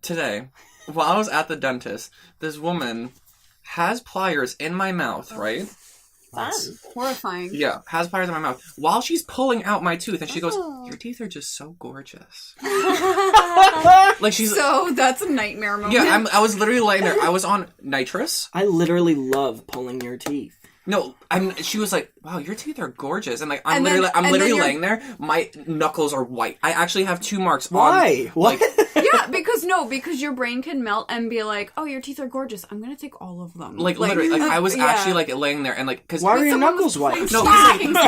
today, while I was at the dentist, this woman has pliers in my mouth, right? That's horrifying. Yeah, has pliers in my mouth while she's pulling out my tooth, and she goes, "Your teeth are just so gorgeous." Like she's so that's a nightmare moment. Yeah, I was literally laying there. I was on nitrous. I literally love pulling your teeth. No, she was like, "Wow, your teeth are gorgeous," and like I'm literally laying there. My knuckles are white. I actually have 2 marks. Why? What? Yeah, because your brain can melt and be like, "Oh, your teeth are gorgeous. I'm gonna take all of them." Like literally, like I was actually like laying there and like because why were your knuckles white? No,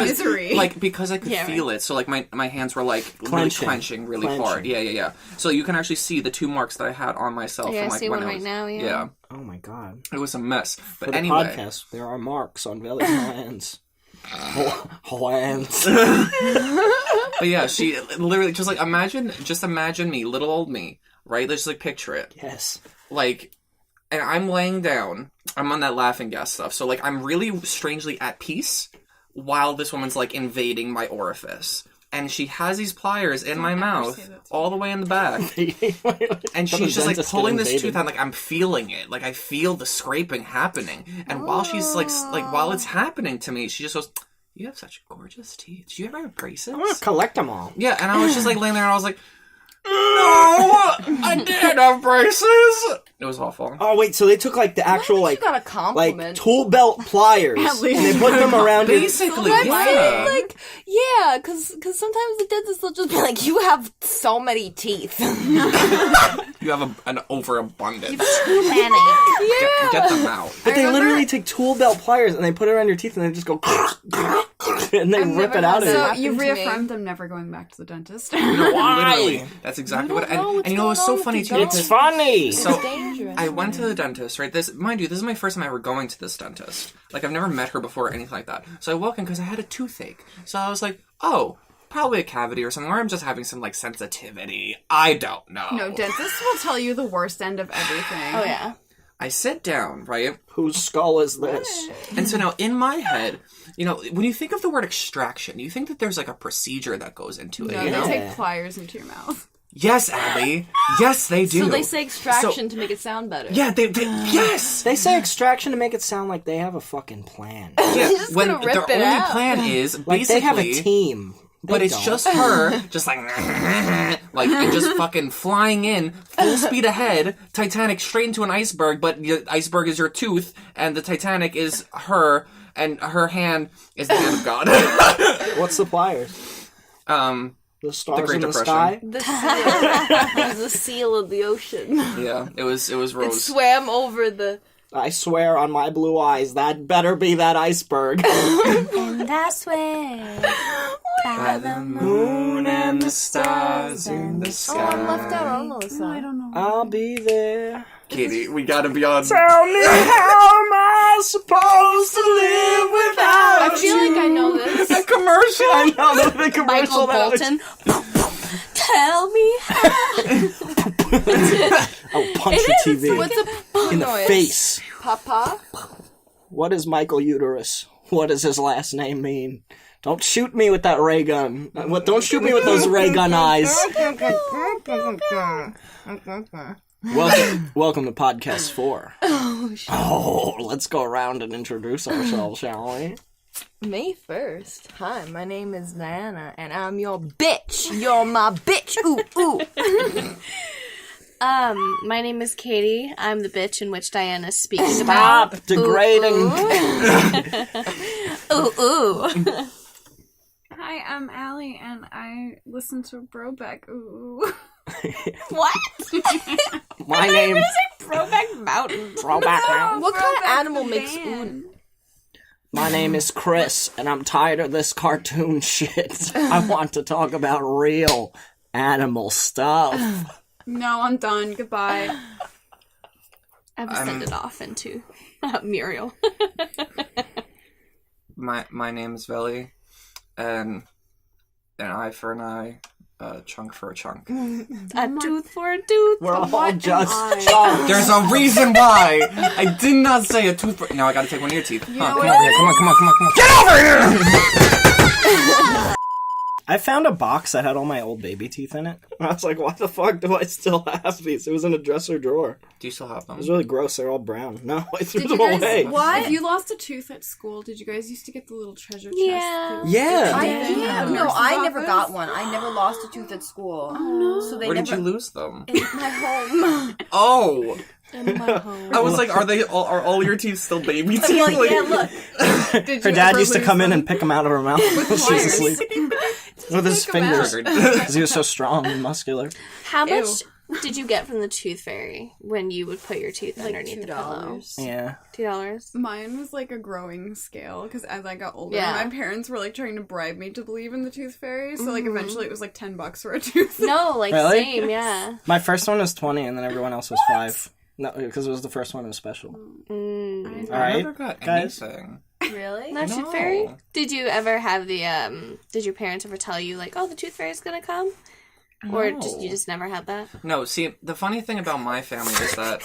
misery. because I could feel it. So like my hands were like clenching really hard. Yeah. So you can actually see the 2 marks that I had on myself. Yeah, from, I like, see when one I was, right now. Yeah. Oh my god. It was a mess. But For the anyway, podcast, there are marks on Veli's hands. Hands. But yeah, she literally just like imagine me, little old me, right? Let's just like picture it. Yes. Like, and I'm laying down. I'm on that laughing gas stuff. So like I'm really strangely at peace while this woman's like invading my orifice. And she has these pliers in my mouth all the way in the back. And she's just like pulling this tooth out, like I'm feeling it. Like I feel the scraping happening. And while she's like while it's happening to me, she just goes, "You have such gorgeous teeth. Do you ever have braces?" I want to collect them all. Yeah, and I was just like laying there and I was like, "No, I did have braces." It was awful. Oh wait, so they took like the actual like you got a compliment. like tool belt pliers and they put them around basically. Yeah. Like, yeah, because sometimes the dentist will just be like, "You have so many teeth. You have an overabundance. Too many." Get them out. But they literally take tool belt pliers and they put it around your teeth and they just go and they rip it out of So you. you've reaffirmed them never going back to the dentist. Literally. That's exactly what. And you know it was so funny too. It's funny. So I went to the dentist, right? This is my first time ever going to this dentist. Like I've never met her before or anything like that. So I walk in because I had a toothache. So I was like, oh, probably a cavity or something, or I'm just having some like sensitivity. I don't know. No, dentists will tell you the worst end of everything. Oh yeah. I sit down, right? Whose skull is this? And so now in my head, you know, when you think of the word extraction, you think that there's like a procedure that goes into it, No, you know? they take pliers into your mouth. Yes, Allie. Yes, they do. So they say extraction to make it sound better. Yeah, they yes! They say extraction to make it sound like they have a fucking plan. Yeah, just when gonna rip their it only out. plan is Like basically... they have a team. But it's just her, just like, and just fucking flying in, full speed ahead, Titanic straight into an iceberg, but the iceberg is your tooth, and the Titanic is her, and her hand is the hand of God. What's the pliers? The stars Great in the Depression. sky? The seal of the ocean. Yeah, it was It Rose. swam over the... I swear on my blue eyes, that better be that iceberg. And I swear By the moon and the stars in the sky. Oh, I'm left out. I don't know this song. I don't know. I'll be there. Katie, we gotta be on... Tell me how am I supposed to live without I feel like I know this. A commercial! I know the commercial. Michael Bolton. Tell me how. I'll punch your TV What's a in the noise? face. Papa? What is Michael Uterus? What does his last name mean? Don't shoot me with that ray gun. Don't shoot me with those ray gun eyes. Welcome to Podcast 4. Oh, let's go around and introduce ourselves, shall we? May 1st. Hi, my name is Diana, and I'm your bitch. You're my bitch. Ooh, ooh. My name is Katie. I'm the bitch in which Diana's speaking Stop about. degrading. Ooh, ooh. Hi, I'm Allie, and I listen to Brobeck. Ooh. What? My name is Brobeck Mountain. Throwback Mountain. What kind of Brobeck animal the makes band. ooh? My name is Chris, and I'm tired of this cartoon shit. I want to talk about real animal stuff. No, I'm done. Goodbye. I have to send it off into Muriel. My name is Veli, and an eye for an eye, a chunk for a chunk. A tooth for a tooth. We're all What just am I? chunks. There's a reason why! I did not say a toothbrush. Now I gotta take one of your teeth. Huh, know come what? over here. Come on. Get over here! I found a box that had all my old baby teeth in it. And I was like, why the fuck do I still have these? It was in a dresser drawer. Do you still have them? It was really gross. They're all brown. No, I threw Did them you guys, away. what? If you lost a tooth at school, did you guys used to get the little treasure chest? Yeah. Yeah. No, I never got one. I never lost a tooth at school. Oh no! So they Where never. did you lose them? In my home. Oh! In my home. I was like, are all your teeth still baby teeth? Like, yeah, look. Her dad used to come in and pick them out of her mouth when she was pliers. asleep. With his pick 'em out. fingers. Because he was so strong and muscular. How much did you get from the tooth fairy when you would put your teeth underneath the pillow? Yeah. $2? Mine was like a growing scale because as I got older, Yeah. my parents were like trying to bribe me to believe in the tooth fairy. So like eventually it was like $10 for a tooth. No, like Really? same, yeah. My first one was 20 and then everyone else was 5. No, because it was the first one that was special. Mm. All I right, never got guys. anything. Really? No tooth fairy? Did you ever have the, did your parents ever tell you, like, oh, the tooth fairy's gonna come? Or you just never had that? No, see, the funny thing about my family is that,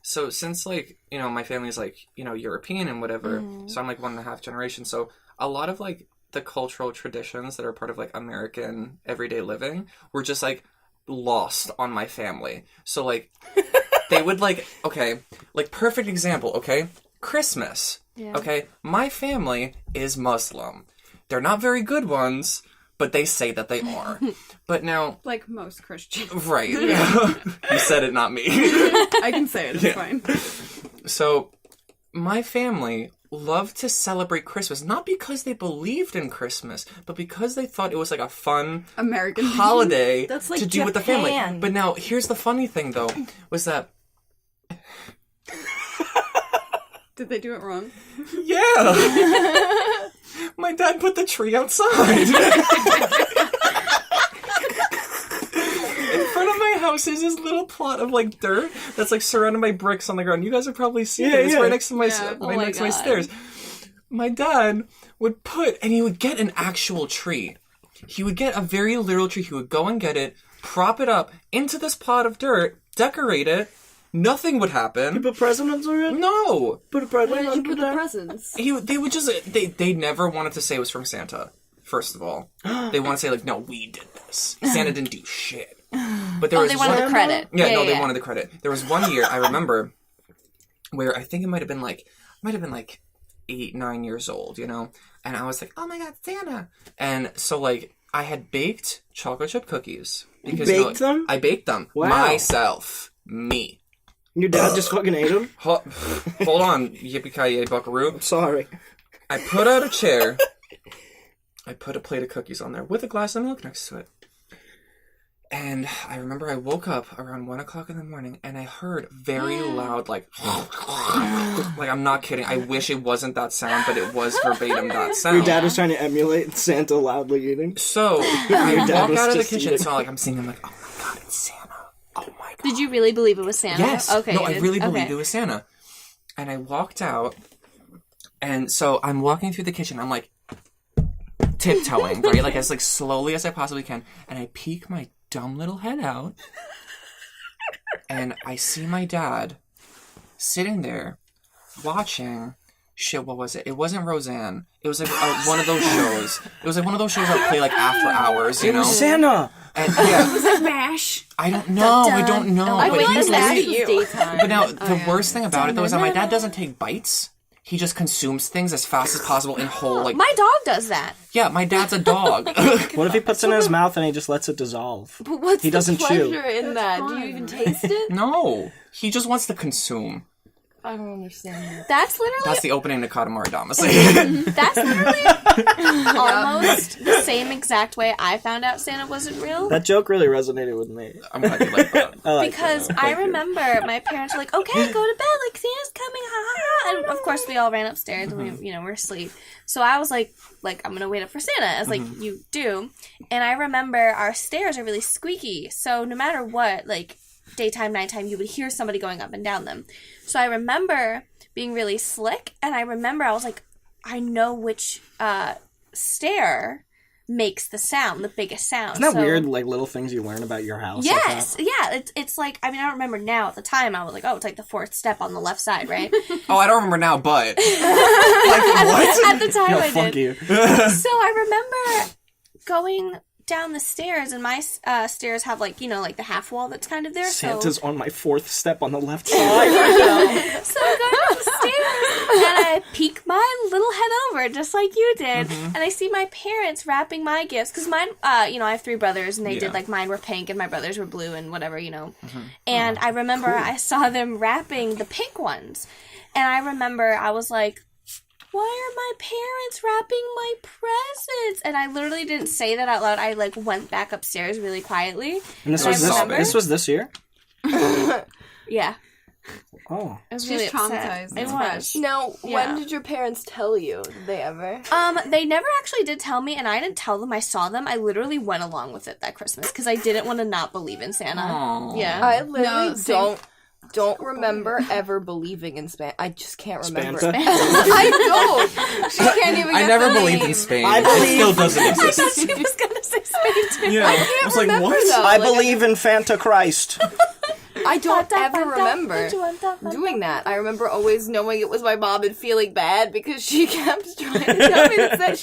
so since, like, you know, my family's, like, you know, European and whatever, so I'm, like, 1.5 generations, so a lot of, like, the cultural traditions that are part of, like, American everyday living were just, like, lost on my family. So, like, they would, like, okay, like, perfect example, okay? Christmas. Yeah. Okay? My family is Muslim. They're not very good ones, but they say that they are. But now... Like most Christians. Right. You said it, not me. I can say it, it's fine. So, my family loved to celebrate Christmas, not because they believed in Christmas, but because they thought it was like a fun American holiday That's like to do with the family. Japan. But now, here's the funny thing, though, was that... Did they do it wrong? Yeah! My dad put the tree outside. In front of my house is this little plot of like dirt that's like surrounded by bricks on the ground. You guys have probably seen it. It's right next to my Yeah. next to my stairs. My dad would and he would get an actual tree. He would get a very literal tree. He would go and get it, prop it up into this plot of dirt, decorate it. Nothing would happen. Put presents on it? No. Put a present Where did you put the there? presents? They would just they never wanted to say it was from Santa. First of all, they want to say like, no, we did this. Santa didn't do shit. But there was They wanted the credit. Yeah, no, they wanted the credit. There was one year I remember where I think it might have been like 8, 9 years old, you know, and I was like, oh my god, Santa! And so like I had baked chocolate chip cookies because baked them? I baked them myself, me. Your dad just fucking ate them? Hold on, yippee-ki-yay, buckaroo. Sorry. I put out a chair. I put a plate of cookies on there with a glass of milk next to it. And I remember I woke up around 1 o'clock in the morning and I heard very loud, like, like I'm not kidding. I wish it wasn't that sound, but it was verbatim that sound. Your dad was trying to emulate Santa loudly eating? So I dad walk was out of the just kitchen, eating. so like I'm singing like, oh my god, it's Santa. Oh my god. Did you really believe it was Santa? Yes. Okay. No, I really believed okay. it was Santa. And I walked out, and so I'm walking through the kitchen. I'm like tiptoeing, right? Like as like slowly as I possibly can. And I peek my dumb little head out, and I see my dad sitting there watching. Shit, what was it? It wasn't Roseanne. It was like one of those shows. It was like one of those shows that play like after hours, you know? Santa! And yeah, Was it MASH? I don't know. I don't know. I but feel he's like like, that's you. Daytime. but now, the worst thing about it, though, is that my dad doesn't take bites. He just consumes things as fast as possible in whole, like... My dog does that. Yeah, my dad's a dog. What if he puts it in his mouth and he just lets it dissolve? But what's He doesn't the chew. pleasure in that? Do you even taste it? No. He just wants to consume. I don't understand that. That's literally That's the opening to Katamari Damacy. That's literally almost the same exact way I found out Santa wasn't real. That joke really resonated with me. I'm glad you like that. I like Because that. I remember my parents were like, okay, go to bed, like Santa's coming, ha ha ha. And of course we all ran upstairs and we, we're asleep. So I was like, I'm gonna wait up for Santa, as like you do. And I remember our stairs are really squeaky, so no matter what, like daytime, nighttime, you would hear somebody going up and down them. So I remember being really slick, and I remember I was like, I know which stair makes the sound, the biggest sound. Isn't that So- weird, like, little things you learn about your house? Yes, yeah. It's like, I mean, I don't remember now. At the time, I was like, oh, it's like the fourth step on the left side, right? Oh, I don't remember now, but... like, what? At the time, Yo, I fuck did. you. So I remember going down the stairs, and my stairs have like the half wall that's kind of there. Santa's on my 4th step on the left side. So I'm going down the stairs, and I peek my little head over, just like you did, and I see my parents wrapping my gifts, because mine, I have 3 brothers, and they did, like, mine were pink, and my brothers were blue, and whatever, And I remember I saw them wrapping the pink ones, and I remember I was like, why are my parents wrapping my presents? And I literally didn't say that out loud. I, like, went back upstairs really quietly. And this was this year? Yeah. Oh. I was She's really traumatized. upset. It's It fresh. was. Now, Yeah. when did your parents tell you? Did they ever? They never actually did tell me, and I didn't tell them I saw them. I literally went along with it that Christmas, because I didn't want to not believe in Santa. Aw. Yeah. I literally No, same. don't remember ever believing in Spain. I just can't remember. Spanta? I don't. She can't even I get never the believed name. in Spain. I It believe- still doesn't I exist. thought she was going to say Spain, too. Yeah. I was like, remember, what? though. I Like, believe in Fanta Christ. I don't ever remember doing that. I remember always knowing it was my mom and feeling bad because she kept trying to tell me that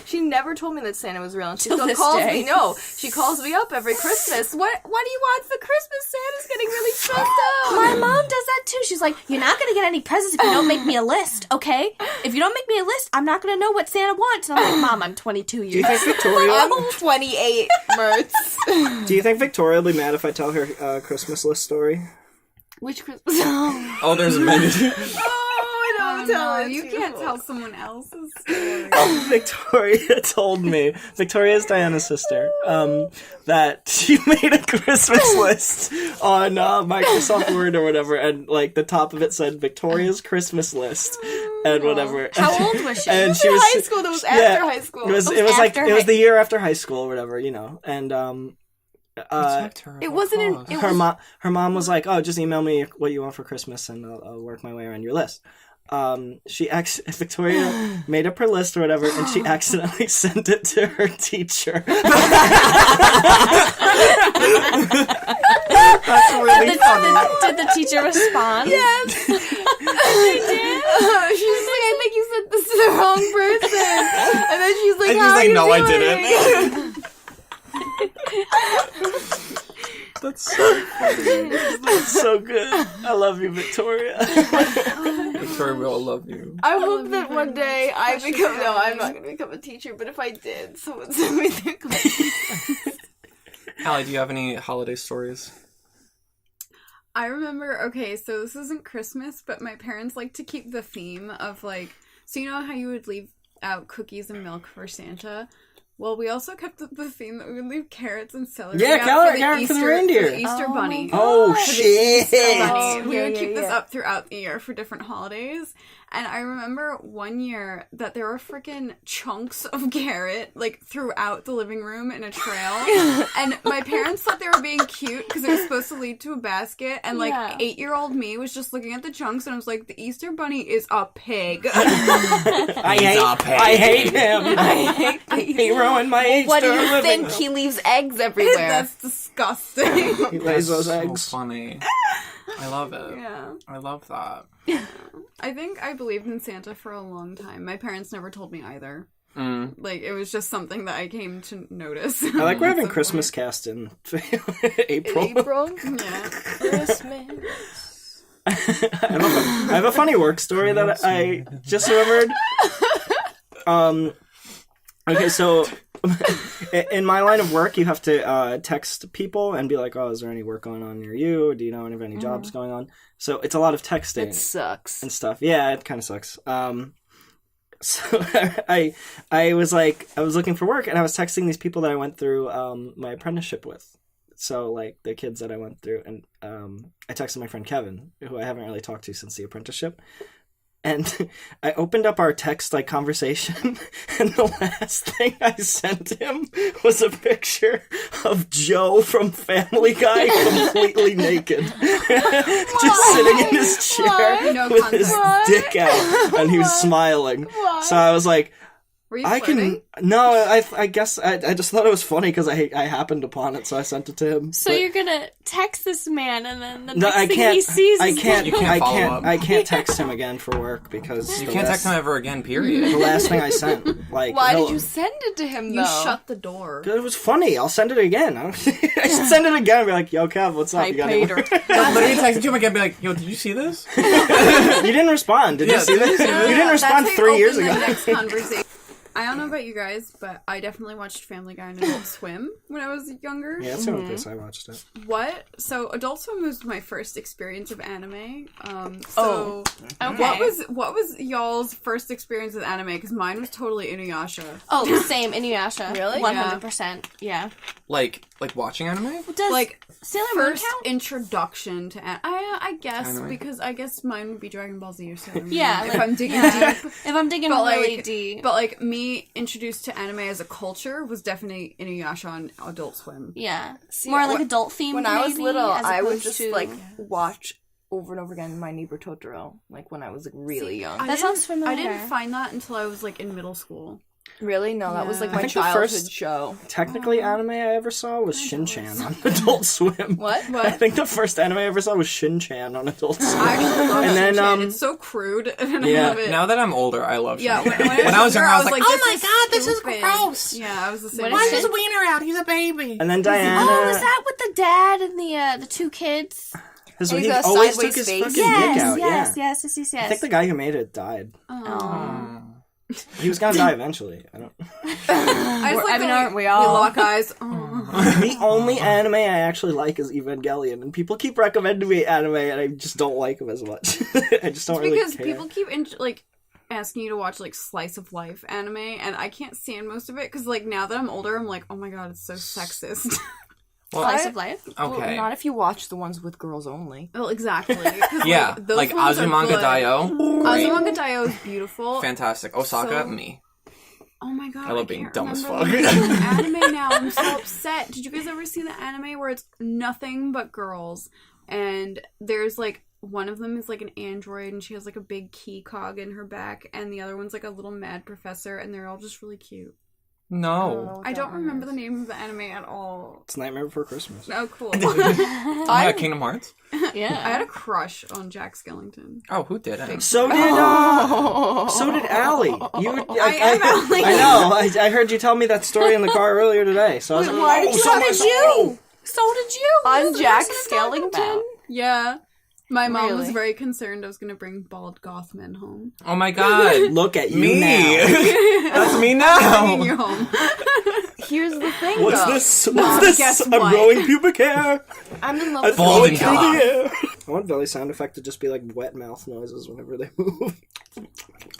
she never told me that Santa was real. And she Till still this calls day. me. No, she calls me up every Christmas. What do you want for Christmas? Santa's getting really stressed out. My mom does that too. She's like, you're not going to get any presents if you don't make me a list, okay? If you don't make me a list, I'm not going to know what Santa wants. And I'm like, Mom, I'm 22 years Do you think Victoria? I'm 28, Mertz. Do you think Victoria will be mad if I tell her Christmas list story? Which Christmas? Oh, Oh, there's many. don't tell No, it. you Too. can't tell someone else's story. Victoria told me, Victoria's Diana's sister, that she made a Christmas list on Microsoft Word or whatever, and like the top of it said Victoria's Christmas list and whatever. How old was she? And It she was was high school. That was after high school. It was the year after high school or whatever, and It wasn't in. It her was, her mom was like, "Oh, just email me what you want for Christmas, and I'll work my way around your list." Victoria made up her list or whatever, and she accidentally sent it to her teacher. That's really funny. Did the teacher respond? yes. She did. She was like, I think you sent this to the wrong person. And then she's like, And she's how like, are you no, I doing? didn't. That's so funny. That's so good. I love you, Victoria. Victoria, we all love you. I hope that one day I become. No, I'm not going to become a teacher. But if I did, someone send me their class. Allie, do you have any holiday stories? I remember, okay, so this isn't Christmas, but my parents like to keep the theme of, like, so you know how you would leave out cookies and milk for Santa? Well, we also kept the theme that we would leave carrots and celery Yeah, out carrot for the Easter, reindeer. for the Easter bunny. Oh, For the shit. Easter bunny. Oh, We would yeah, keep this yeah. up throughout the year for different holidays. And I remember one year that there were freaking chunks of carrot, like, throughout the living room in a trail. And my parents thought they were being cute because it was supposed to lead to a basket. And, like, Yeah. 8-year-old me was just looking at the chunks and I was like, the Easter bunny is a pig. I hate him. He ruined my Easter What do you living. think? He leaves eggs everywhere. That's disgusting. He lays those So eggs. funny. I love it. Yeah. I love that. I think I believed in Santa for a long time. My parents never told me either. Mm. Like, it was just something that I came to notice. I like we're having Christmas cast in April. April. Yeah. Christmas. I have a funny work story that I just remembered. Okay, so in my line of work, you have to text people and be like, "Oh, is there any work going on near you? Or do you know of any jobs going on?" So it's a lot of texting It sucks. and stuff. Yeah, it kind of sucks. So I was looking for work and I was texting these people that I went through my apprenticeship with. So like the kids that I went through, and I texted my friend Kevin, who I haven't really talked to since the apprenticeship. And I opened up our text like conversation, and the last thing I sent him was a picture of Joe from Family Guy completely naked, just sitting in his chair No with his context. dick out, and he was smiling. So I was like, Were you I flirting? can no. I guess I just thought it was funny because I happened upon it, so I sent it to him. So But- you're gonna text this man, and then the No, next I thing can't. he sees I is can't. You can't follow up. I can't text him again for work because You the can't last, text him ever again, period. The last thing I sent, like, Why he'll- did you send it to him, though? You shut the door. It was funny. I'll send it again. I should send it again and be like, "Yo, Kev, what's up? I You got paid any her. I'll literally text it to him again and be like, yo, did you see this? You didn't respond. Did you Yeah, see this? You didn't respond That's how 3 you years open ago. the next conversation. I don't know about you guys, but I definitely watched Family Guy and Adult Swim when I was younger. Yeah, that's the only place I watched it. What? So Adult Swim was my first experience of anime. Oh, okay. What was y'all's first experience with anime? Because mine was totally Inuyasha. Oh, same Inuyasha. Really? 100%. Yeah. Like watching anime? Does Like Sailor Moon first count? introduction to I guess Anime. because I guess mine would be Dragon Ball Z or Sailor Moon. Yeah, if like- I'm digging yeah. deep. If I'm digging But really like, deep. but like me introduced to anime as a culture was definitely Inuyasha on Adult Swim. Yeah. See, More like wh- adult themed. When I was maybe, little, as I would opposed just to- like watch over and over again My Neighbor Totoro, like when I was like really young. I That sounds didn't- I familiar. didn't find that until I was like in middle school. Really? No, that was like Yeah. my I think the childhood first- show. Technically, anime I ever saw was Shin-Chan on Adult Swim. What? I think the first anime I ever saw was Shin-Chan on Adult Swim. I actually love And then, Shin-Chan. It's so crude, and yeah. I love it. Now that I'm older, I love Yeah, Shin-Chan. when I was younger, younger, I was like, oh my is god, this is stupid. gross. Yeah, I was the same. What way. is it? wiener out? He's a baby. And then Diana. Oh, is that with the dad and the two kids? His, He's he a always sideways took his face. fucking Yes, dick out. yes, Yeah. yes. I think the guy who made it died. Oh. He was gonna die eventually. I don't. I just like I mean, that aren't we all? lock eyes. Oh. The only anime I actually like is Evangelion, and people keep recommending me anime, and I just don't like them as much. I just don't really Because care. people keep asking you to watch like slice of life anime, and I can't stand most of it because like now that I'm older, I'm like, oh my god, it's so sexist. Slice of life? Well, Okay. not if you watch the ones with girls only. Well, exactly. 'Cause, Yeah, those like ones are Azumanga good. Daioh. Great. Azumanga Daioh is beautiful. Fantastic. Osaka, So- me. Oh my god, I love being can't dumb as remember fuck. the name of the anime now. I'm so upset. Did you guys ever see the anime where it's nothing but girls, and there's like one of them is like an android, and she has like a big key cog in her back, and the other one's like a little mad professor, and they're all just really cute. No. I don't remember the name of the anime at all. It's Nightmare Before Christmas. Oh, cool. Kingdom Hearts? Yeah. I had a crush on Jack Skellington. Oh, who didn't? So did Allie. You, I am Allie. I know. I heard you tell me that story in the car earlier today. So I was like, why did you so have much- a Jew? So did you. On Jack That's what I'm talking Skellington? about. Yeah. My mom was Really? very concerned I was going to bring bald goth men home. Oh my god. Look at you Me. now. That's me Bringing now. you home. Here's the thing, What's though. this? What's this? guess I'm what? growing pubic hair. I'm in love I with throw Bald it and through the goth. air. I want Billy's sound effect to just be like wet mouth noises whenever they move.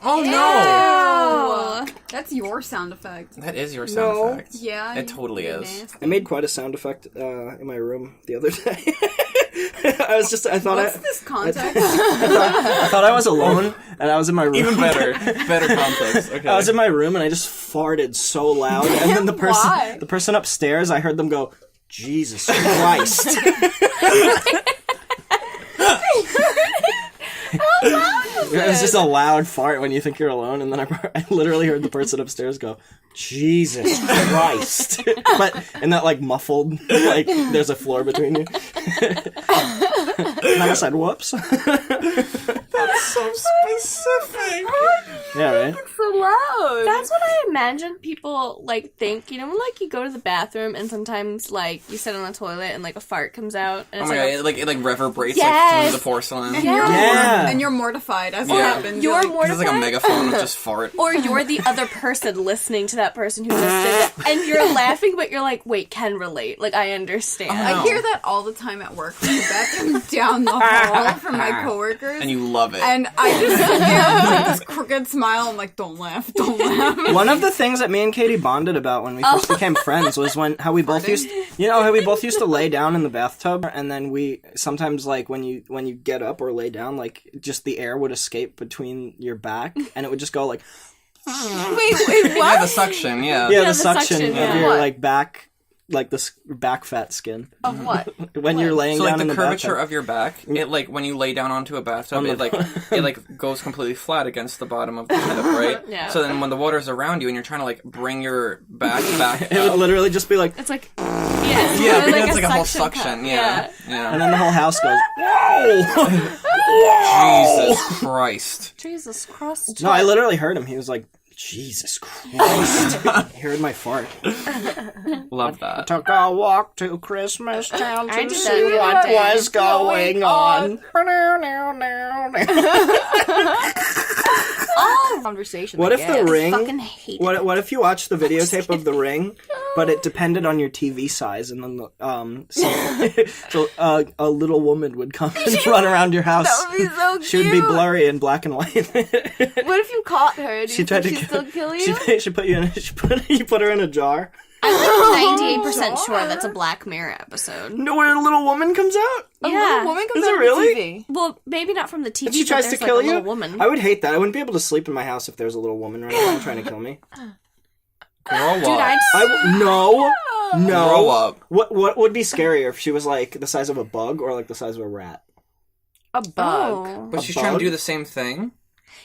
Oh no. Oh, that's your sound effect. That is your sound No. effect. Yeah. It totally you're is. nasty. I made quite a sound effect in my room the other day. I thought What's this context? I thought I was alone and I was in my room. Even better. Better context. Okay. I was in my room and I just farted so loud, and then Why? the person upstairs, I heard them go, "Jesus Christ!" It was just a loud fart when you think you're alone, and then I literally heard the person upstairs go, "Jesus Christ!" But in that like muffled, like there's a floor between you. And I said, "Whoops." That's so specific. Yeah, right. so loud. That's what I imagine people like think. You know, when, like you go to the bathroom and sometimes like you sit on the toilet and like a fart comes out and Oh it's my like god, it like reverberates Yes. like through the porcelain. Yeah. And you're mortified as it Yeah. happens. you're like, This mortified, is like a megaphone of just fart. or you're the other person listening to that person who just did it, and you're laughing, but you're like, wait, can relate. Like I understand. I hear that all the time at work from the bathroom down the hall from my coworkers. And you love it. And I just sit there with like this crooked smile. I'm like, don't laugh, don't laugh. One of the things that me and Katie bonded about when we first became friends was how we both used to lay down in the bathtub, and then we sometimes like when you get up or lay down, like just the air would escape between your back and it would just go like wait, yeah, what? the suction, yeah. the the suction suction, of yeah. your What? like back like this back fat skin. Of what? When you're laying So down like in the the curvature bathtub. of your back, it like when you lay down onto a bathtub, it like goes completely flat against the bottom of the tub, right? Yeah. So then when the water's around you and you're trying to like bring your back It would up, literally just be like, It's like yeah, like because it's a like a whole suction suction, cup. yeah. and then the whole house goes, whoa! Jesus Christ. Jesus Christ. No, I literally heard him. He was like, Jesus Christ. He heard my fart. Love that. Took a walk to Christmas Town I to did see that what was going on. Conversation. What I if guess. the ring... Fucking hate it. What if you watched the videotape of the ring, but it depended on your TV size, and then so a little woman would come and run around your house. That would be so cute. She would be blurry in black and white. What if you caught her? Do She you tried think to she'd still kill you? She put you in. You put her in a jar. I'm like 98% sure that's a Black Mirror episode. No, where a little woman comes out. A Yeah. little woman comes Is it out of really? the TV. Well, maybe not from the TV, If she but tries to there's, kill like, a you, little woman. I would hate that. I wouldn't be able to sleep in my house if there was a little woman running around trying to kill me. Grow Dude, up. No. Grow up. What would be scarier if she was like the size of a bug or like the size of a rat? A bug. Oh. But A she's trying bug? to do the same thing.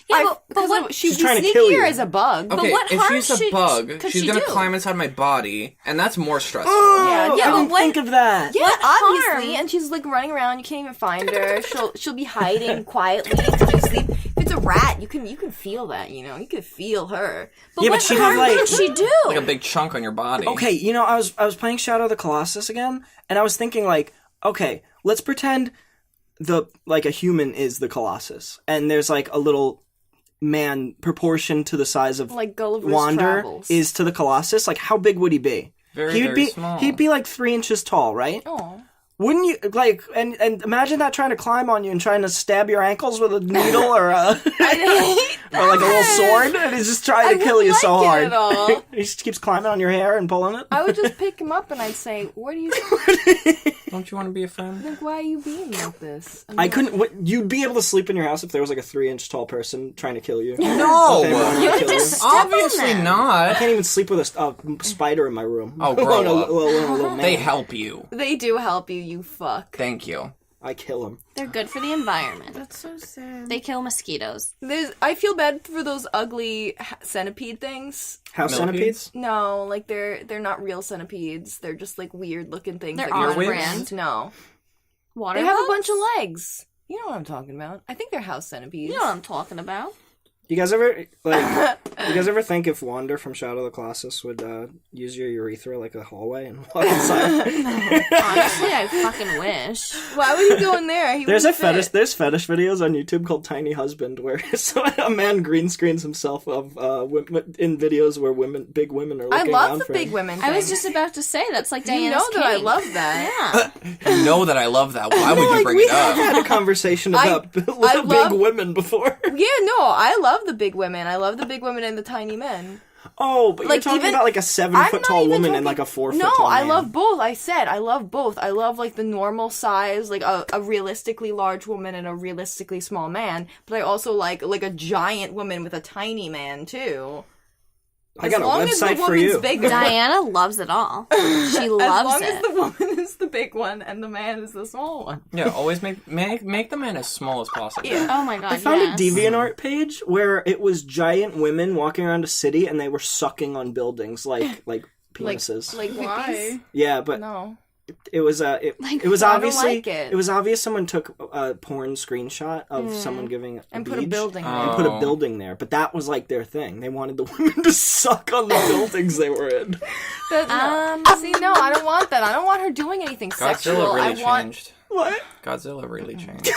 Yeah, but Because what... she'd She's be trying to kill sneakier you. as a bug. Okay, what if harm she's a should- bug, could she's she gonna do? climb inside my body, and that's more stressful. Oh, Yeah, I but didn't what- think of that. Yeah, What obviously, harm? and she's like running around. You can't even find her. She'll be hiding quietly until you sleep. If it's a rat, you can feel that. You know, you can feel her. But Yeah, but what she'd harm have, like- could she do? Like a big chunk on your body. Okay, you know, I was playing Shadow of the Colossus again, and I was thinking like, okay, let's pretend a human is the Colossus, and there's like a little man proportioned to the size of Like Gulliver's Wander Travels. is to the Colossus. Like, how big would he be? Very, He'd very be small. He'd be like 3 inches tall, right? Oh. Wouldn't you like? And imagine that trying to climb on you and trying to stab your ankles with a needle or a or like a little sword, and he's just trying to kill you so hard. At all. He just keeps climbing on your hair and pulling it. I would just pick him up and I'd say, "What are you? Don't you want to be a friend? Like, why are you being like this?" I couldn't. You'd be able to sleep in your house if there was like a 3-inch tall person trying to kill you. No! If they wanted to You would kill just you. step on Obviously them. I not. can't even sleep with a spider in my room. Oh, grow And a up. little man. They help you. They do help you. You fuck. Thank you. I kill him. They're good for the environment. That's so sad. They kill mosquitoes. I feel bad for those ugly centipede things. House Millipedes? centipedes? No, like they're not real centipedes. They're just like weird looking things. They're that on you- brand? No, Water they have a bugs? bunch of legs. You know what I'm talking about. I think they're house centipedes. You know what I'm talking about. You guys ever think if Wander from Shadow of the Colossus would use your urethra like a hallway and walk inside? Honestly, I fucking wish. Why would you go in there? He There's wouldn't fetish. fit. There's fetish videos on YouTube called Tiny Husband, where a man green screens himself of in videos where big women are I looking love down the for big him. women. I was thing. just about to say, that's like Diana's You know that I king. love that. Yeah. You know that I love that. Why would you Like, bring we it have up? had a conversation about I big love- women before. Yeah, no, I love the big women. I love the big women and the tiny men. Oh, but Like, you're talking even- about like a I'm 7-foot not tall even woman talking- and like a 4-foot No, tall I man. love both. I said I love both. I love like the normal size, like a realistically large woman and a realistically small man. But I also like a giant woman with a tiny man too. I got a long as the website for woman's you. bigger. Diana loves it all. She loves as long it. as the woman is the big one and the man is the small one. Yeah, always make the man as small as possible. Yeah. Oh my god, I found yes. a DeviantArt page where it was giant women walking around a city and they were sucking on buildings like penises. Like Why? hippies? Yeah, but No. it was it was I don't obviously like it. it was obvious someone took a porn screenshot of someone giving And a put a beach building Oh. there. and put a building there, but that was like their thing. They wanted the women to suck on the buildings they were in. See, no, I don't want that. I don't want her doing anything sexual. Godzilla really I want. changed. What? Godzilla really changed.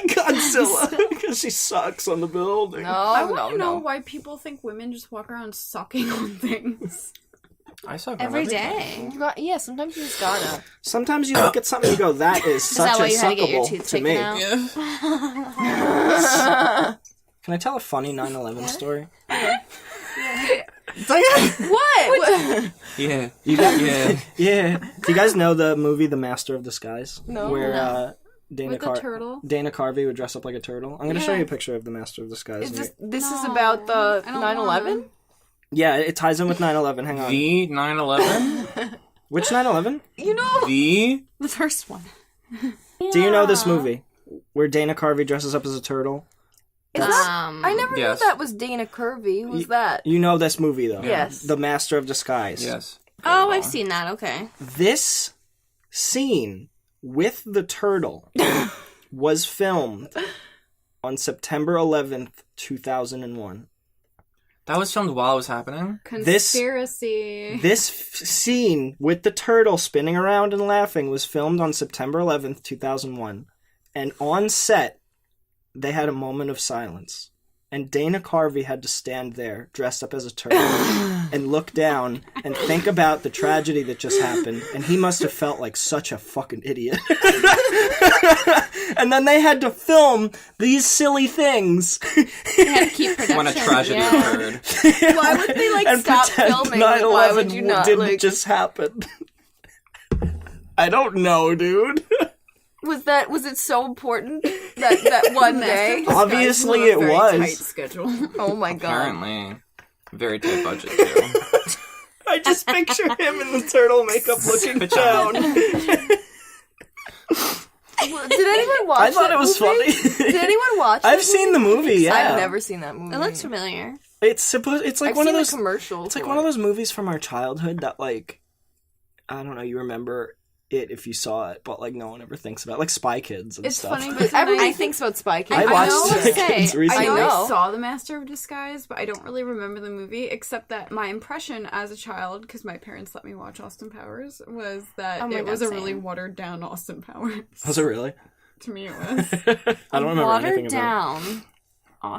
Godzilla, because she sucks on the building. No, I want no, to know no. why people think women just walk around sucking on things. I suck on Every everything. day. Yeah, sometimes you just gotta. Sometimes you look at something and you go, "That is such that why a you had to get your suckable tooth to me." taken out? Yeah. Can I tell a funny 9/11 story? What? Yeah. You got, Yeah. yeah. Do you guys know the movie The Master of Disguise? No. Where With the turtle. Dana Carvey would dress up like a turtle. I'm going to show you a picture of The Master of Disguise. This is about the I don't 9/11? Yeah, it ties in with 9/11. Hang on. The 9/11? Which 9/11? You know, The The first one. Do you know this movie where Dana Carvey dresses up as a turtle? is that, I never Yes. knew that was Dana Kirby. Who's that? You know this movie though. Yes. The Master of Disguise. yes. Oh, I've seen that. Okay. This scene with the turtle was filmed on September 11th, 2001. That was filmed while it was happening. Conspiracy. This scene with the turtle spinning around and laughing was filmed on September 11th, 2001. And on set, they had a moment of silence. And Dana Carvey had to stand there, dressed up as a turtle, and look down and think about the tragedy that just happened. And he must have felt like such a fucking idiot. And then they had to film these silly things. They had to keep production. When a tragedy yeah. occurred. Why would they like and stop pretend filming? Like, why would you 9/11 not didn't like? just happen. I don't know, dude. Was it so important that one day? Obviously Guys, it very was. tight schedule. Oh my god! Apparently. Very tight budget, too. I just picture him in the turtle makeup looking down. Did anyone watch? I thought that it was movie? funny. Did anyone watch? I've that seen the movie, yeah. I've never seen that movie. It looks familiar. It's like I've one of seen those the commercials. It's like one of those movies from our childhood that like I don't know, you remember it if you saw it, but like no one ever thinks about it. Like Spy Kids and It's stuff. funny because Everybody I thinks about Spy Kids. I I watched know Spy what to Kids say. recently. I know know. I saw The Master of Disguise, but I don't really remember the movie, except that my impression as a child, because my parents let me watch Austin Powers, was that Oh my it was God, a really same. watered down Austin Powers. Was it really? To me, it was. I don't remember anything Watered about down.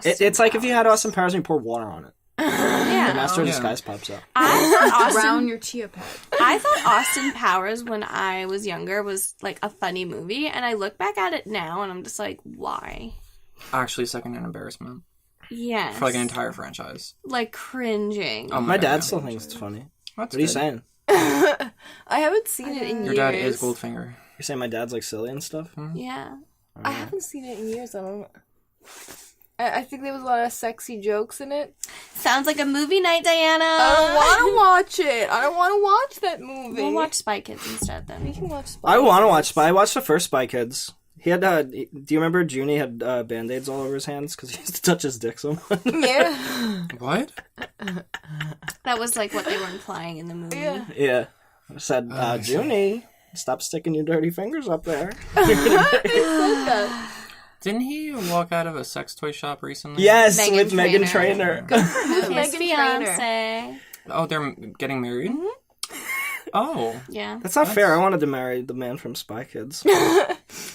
it. It's like if you had Austin Powers and you pour water on it. Yeah. The Master of Yeah. Disguise pops up. I thought Drown Austin, your chia pet. I thought Austin Powers when I was younger was like a funny movie, and I look back at it now and I'm just like, why? Actually, second-hand embarrassment. Yes. For like an entire franchise. Like cringing. Oh My God, dad yeah. still thinks it's funny. That's What are you good. saying? I haven't seen it in Your years. dad is Goldfinger. You're saying my dad's like silly and stuff? Yeah. I haven't seen it in years. I don't. I think there was a lot of sexy jokes in it. Sounds like a movie night, Diana. I don't want to watch it. I don't want to watch that movie. We'll watch Spy Kids instead then. We can watch. Spy I want to Kids. watch Spy. I watched the first Spy Kids. He had, do you remember Junie had Band-Aids all over his hands because he used to touch his dick so much? Yeah. What? That was like what they were implying in the movie. Yeah. Yeah. I said, Junie, stop sticking your dirty fingers up there. Didn't he walk out of a sex toy shop recently? Yes, Meghan with Megan Trainor. Trainor. His Meghan fiance. Oh, they're getting married? Oh, Yeah. That's not fair. I wanted to marry the man from Spy Kids.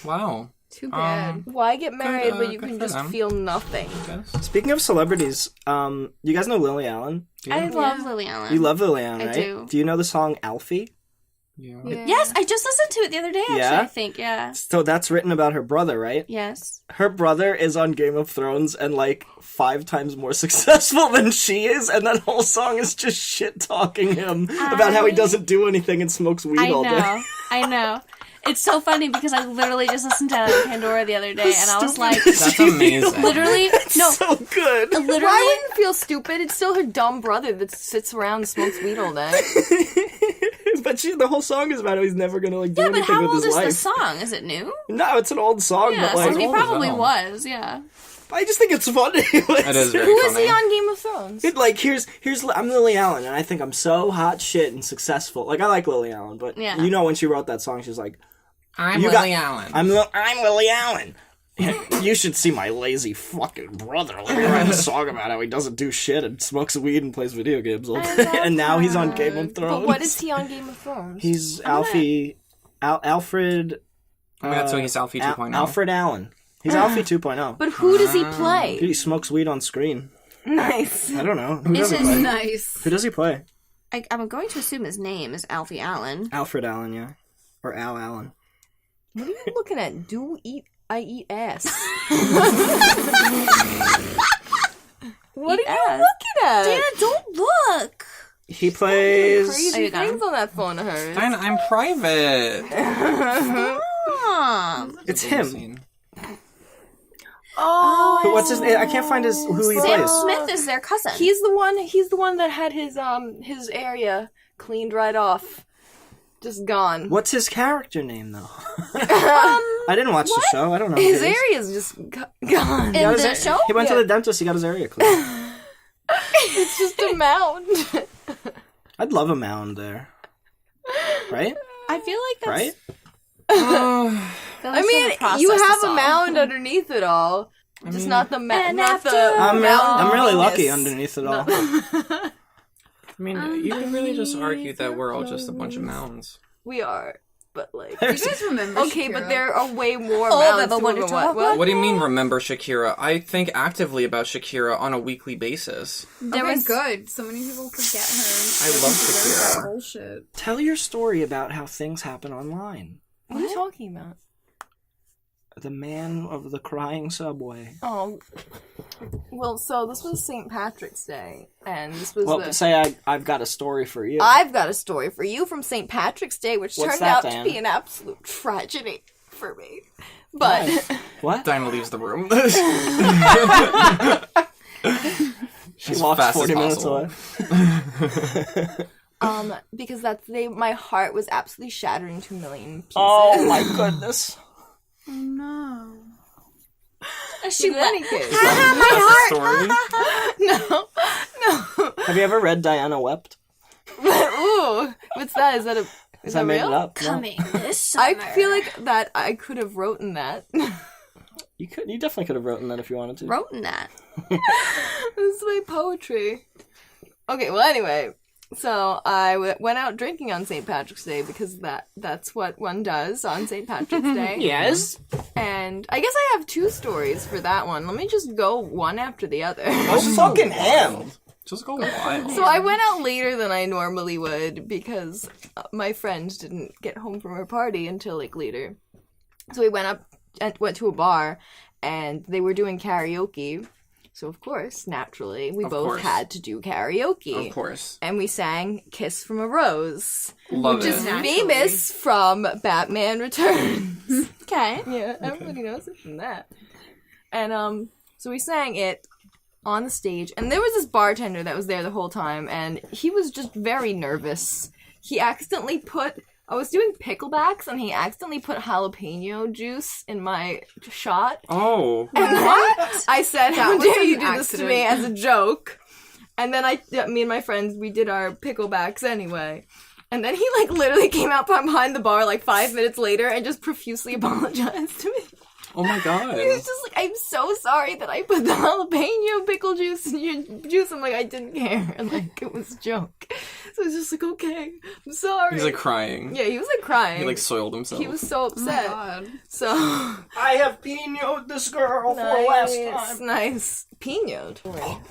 wow. Too bad. Why get married when you good can for just them. feel nothing? I guess. Speaking of celebrities, you guys know Lily Allen? I love Lily Allen. You love Lily Allen, I right? do. Do you know the song Alfie? Yeah. Yes, I just listened to it the other day, actually, Yeah? I think. Yeah. So that's written about her brother, right? Yes. Her brother is on Game of Thrones and like 5 times more successful than she is, and that whole song is just shit talking him about how he doesn't do anything and smokes weed I all day. know. I know. It's so funny because I literally just listened to that on Pandora the other day, and I was like, That's amazing. literally, no, So good. literally, Why wouldn't feel stupid? It's still her dumb brother that sits around and smokes weed all day. But the whole song is about how he's never gonna like do yeah, but anything how with old his is the life. song? Is it new? No, it's an old song, Yeah, but like so he old as probably hell. was, yeah. I just think it's funny. It is very Who funny. is he on Game of Thrones? It, like here's I'm Lily Allen and I think I'm so hot shit and successful. Like I like Lily Allen, but Yeah. you know when she wrote that song, she's like, I'm You Lily got- Allen. I'm Lily Allen. You should see my lazy fucking brother. Like, writing a song about how he doesn't do shit and smokes weed and plays video games all day. And now he's on Game of Thrones. But what is he on Game of Thrones? He's Alfie, Alfred. Oh my God, so he's Alfie 2.0. Alfred Allen. He's Alfie 2.0. But who does he play? Dude, he smokes weed on screen. Nice. I don't know. Who Is does he his play? Nice. Who does he play? I'm going to assume his name is Alfie Allen. Alfred Allen, yeah. Or Al Allen. What are you looking at? I eat ass. What Eat are you ass. looking at? Dana, don't look! He plays. Oh, Crazy you got him. things on that phone of hers. Diana, I'm private. It's him. Scene. Oh, What's his name? I can't find who he Sam plays. Smith is their cousin. He's the one that had his area cleaned right off. Just gone. What's his character name, though? I didn't watch the show. I don't know. His who he is. area's just gone. He got In his the show? He went to Yeah. the dentist. He got his area cleared. It's just a mound. I'd love a mound there. Right? I feel like that's... Right? I mean, you have a mound underneath it all. Just not the mound. And Not the after- I'm mound really of lucky weakness. underneath it all. I mean, you can really just argue that we're all just a bunch of mounds. We are, but like. Do you guys remember Okay, Shakira? but there are way more Oh, mounds the to one it. you're talking about? What do you mean, remember Shakira? I think actively about Shakira on a weekly basis. There was- was good. So many people forget her. I love Shakira. Bullshit. Tell your story about how things happen online. What are you talking about? The man of the crying subway. Oh, well, so this was St. Patrick's Day, and this was Well, the... say I've got a story for you. I've got a story for you from St. Patrick's Day, which What's turned that, out Diana? to be an absolute tragedy for me. But What? Diana leaves the room. She As walks fast as 40 minutes possible. away. because that day my heart was absolutely shattered into a million pieces. Oh my goodness. Oh no. She In any case, That's the story. no. Have you ever read Diana Wept? Ooh, what's that? Is that I made real? it up. No. coming this summer. I feel like that I could have written that. You definitely could have written that if you wanted to. wrote in that. This is my poetry. Okay, well, anyway. So I went out drinking on St. Patrick's Day because that's what one does on St. Patrick's Day. Yes. And I guess I have two stories for that one. Let me just go one after the other. Oh, fucking him. Just go wild. So I went out later than I normally would because my friend didn't get home from her party until like later. So we went to a bar and they were doing karaoke. So of course, naturally, we Of both course. had to do karaoke. Of course. And we sang Kiss from a Rose, Love which is it. famous from Batman Returns. Okay. Yeah, everybody knows it from that. And so we sang it on the stage, and there was this bartender that was there the whole time, and he was just very nervous. He accidentally I was doing picklebacks, and he accidentally put jalapeno juice in my shot. Oh. And then I said, "How was dare an you do this to me?" accident. as a joke. And then me and my friends, we did our picklebacks anyway. And then he like literally came out from behind the bar like 5 minutes later and just profusely apologized to me. Oh my god. He was just like, "I'm so sorry that I put the jalapeno pickle juice in your juice." I'm like, "I didn't care." And like, it was a joke. So it's just like, "Okay, I'm sorry." He's like crying. yeah, he was like crying. He like soiled himself. He was so Oh my upset. god. So I have pinoed this girl for the last time. nice. Pinoed.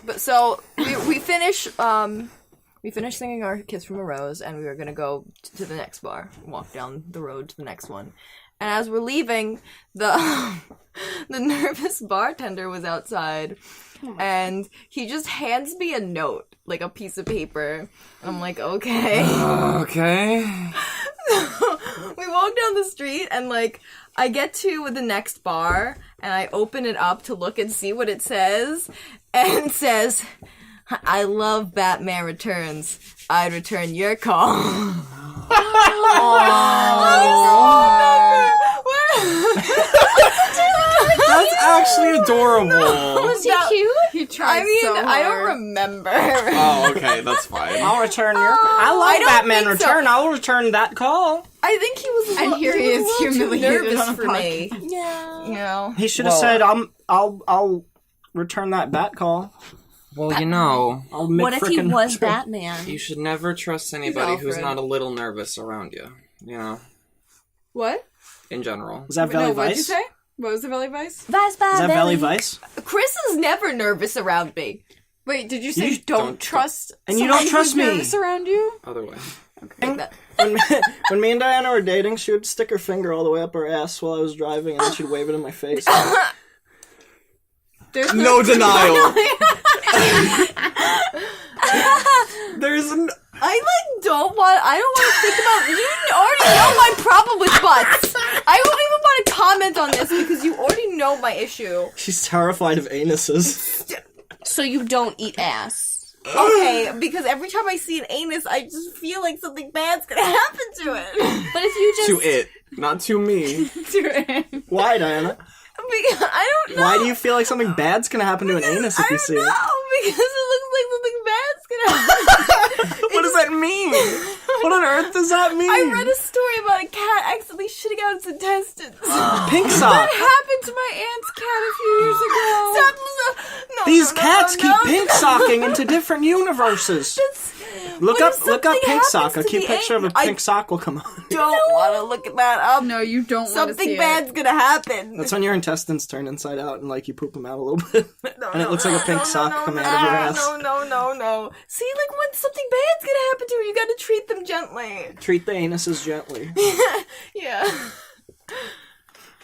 But so we finish singing our Kiss from a Rose, and we were gonna go to the next bar, walk down the road to the next one. And as we're leaving, the nervous bartender was outside, and he just hands me a note, like a piece of paper. I'm like, okay. Okay. We walk down the street, and like I get to the next bar, and I open it up to look and see what it says, and it says, "I love Batman Returns. I'd return your call." That's actually adorable. Was he cute? He tried I mean, so I don't hard. remember. Oh, okay, that's fine. I'll return your. I love I don't Batman think so. Return. I'll return that call. I think he was a And little, here he was a is little too humiliated nervous on a for me. Yeah. You know? He should have Well- said, "I'll return that bat call." Well, you know, I'll What if he frickin' was return- Batman? you should never trust anybody who's Alfred. not a little nervous around you. You know, What? in general. Is that Valley No, what'd you Vice? say? What was the Valley Vice? Vice Is that Valley Valley. Vice? Chris is never nervous around me. Wait, did you say You don't trust And you someone don't trust who's me. nervous around you? Other way. Like that. When me and Diana were dating, she would stick her finger all the way up her ass while I was driving, and then she'd wave it in my face. There's No denial. There's an. I don't want to think about, you already know my problem with butts. I don't even want to comment on this because you already know my issue. She's terrified of anuses. So you don't eat ass. Okay, because every time I see an anus, I just feel like something bad's gonna happen to it. But if you just To it, not to me. Why, Diana? Because, I don't know. Why do you feel like something bad's gonna happen to an anus if you see it? Because it looks like something bad's gonna happen. What does that mean? What on earth does that mean? I read a story about a cat accidentally shitting out its intestines. Pink sock. That happened to my aunt's cat a few years ago. Stop, no, These no, cats no, keep no. pink socking into different universes. Look What up if pink something sock. A happens to cute the picture of a I pink sock will come on. don't want to look at that up. No, you don't want to Something see bad's gonna happen. That's when your intestines turn inside out and like you poop them out a little bit, and it looks like a pink sock coming out of your ass. No. See, like when something bad's gonna happen to you gotta treat them gently. Treat the anuses gently. Yeah.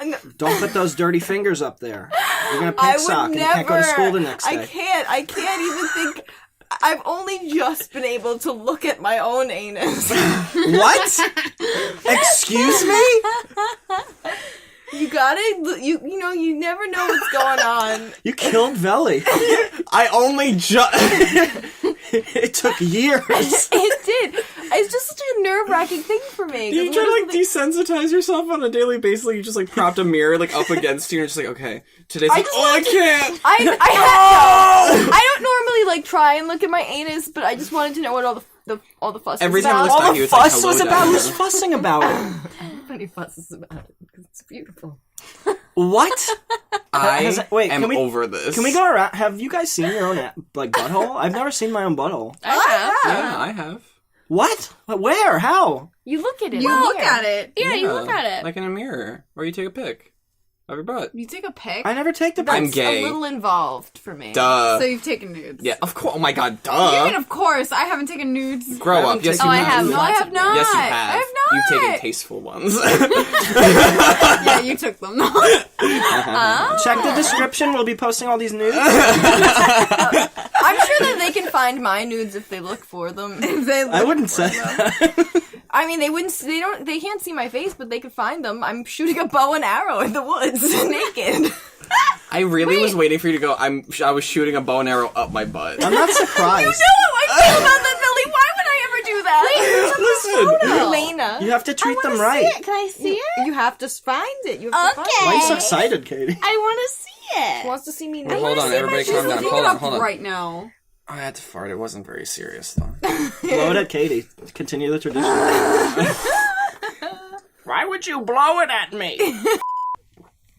And Don't put those dirty fingers up there. You're gonna I pink would sock and you never. can't go to school the next day. I can't even think. I've only just been able to look at my own anus. What? Excuse me? You gotta, you know, you never know what's going on. You killed Veli. I only It took years. It did. It's just such a nerve-wracking thing for me. You 'cause try to what like if desensitize yourself on a daily basis. Like, you just like propped a mirror like up against you, and you're just like, okay, today's like, just oh, I wanted to- can't. I don't normally like try and look at my anus, but I just wanted to know what all the fuss Every was time I about. looked All at the you, it's like, fuss hello, was about Diana. who's fussing about it. Everybody fusses about it because it's beautiful. What? I Wait, am can we- over this. Can we go around? Have you guys seen your own like butthole? I've never seen my own butthole. I have. Yeah, I have. What? Where? How? You look at it. You in the look mirror. at it. Yeah, you look at it. Like in a mirror, or you take a pic of your butt. You take a pic. I never take the. I'm That's gay. a little involved for me. Duh. So you've taken nudes. Yeah, of course. Oh my god, What do you duh. mean, of course? I haven't taken nudes. Grow up. Yes, you Oh, I have. have. No, I have not. Yes, you I have. have not. You've taken tasteful ones. Yeah, you took them. Check the description. We'll be posting all these nudes. I'm sure that they can find my nudes if they look for them. I wouldn't say that. I mean, they wouldn't. They can't see my face, but they could find them. I'm shooting a bow and arrow in the woods, naked. I really was waiting for you to go. I was shooting a bow and arrow up my butt. I'm not surprised. You know how I feel about that, Billy. Why would I ever do that? Listen. Elena. You have to treat them right. Can I see it? You have to find it. You have to find Okay. Why are you so excited, Katie? I want to see it. it. Wants to see me Well, naked. hold on, everybody, calm down. Look Hold it on, up hold on. right now. I had to fart. It wasn't very serious though. Blow it at Katie. Continue the tradition. Why would you blow it at me?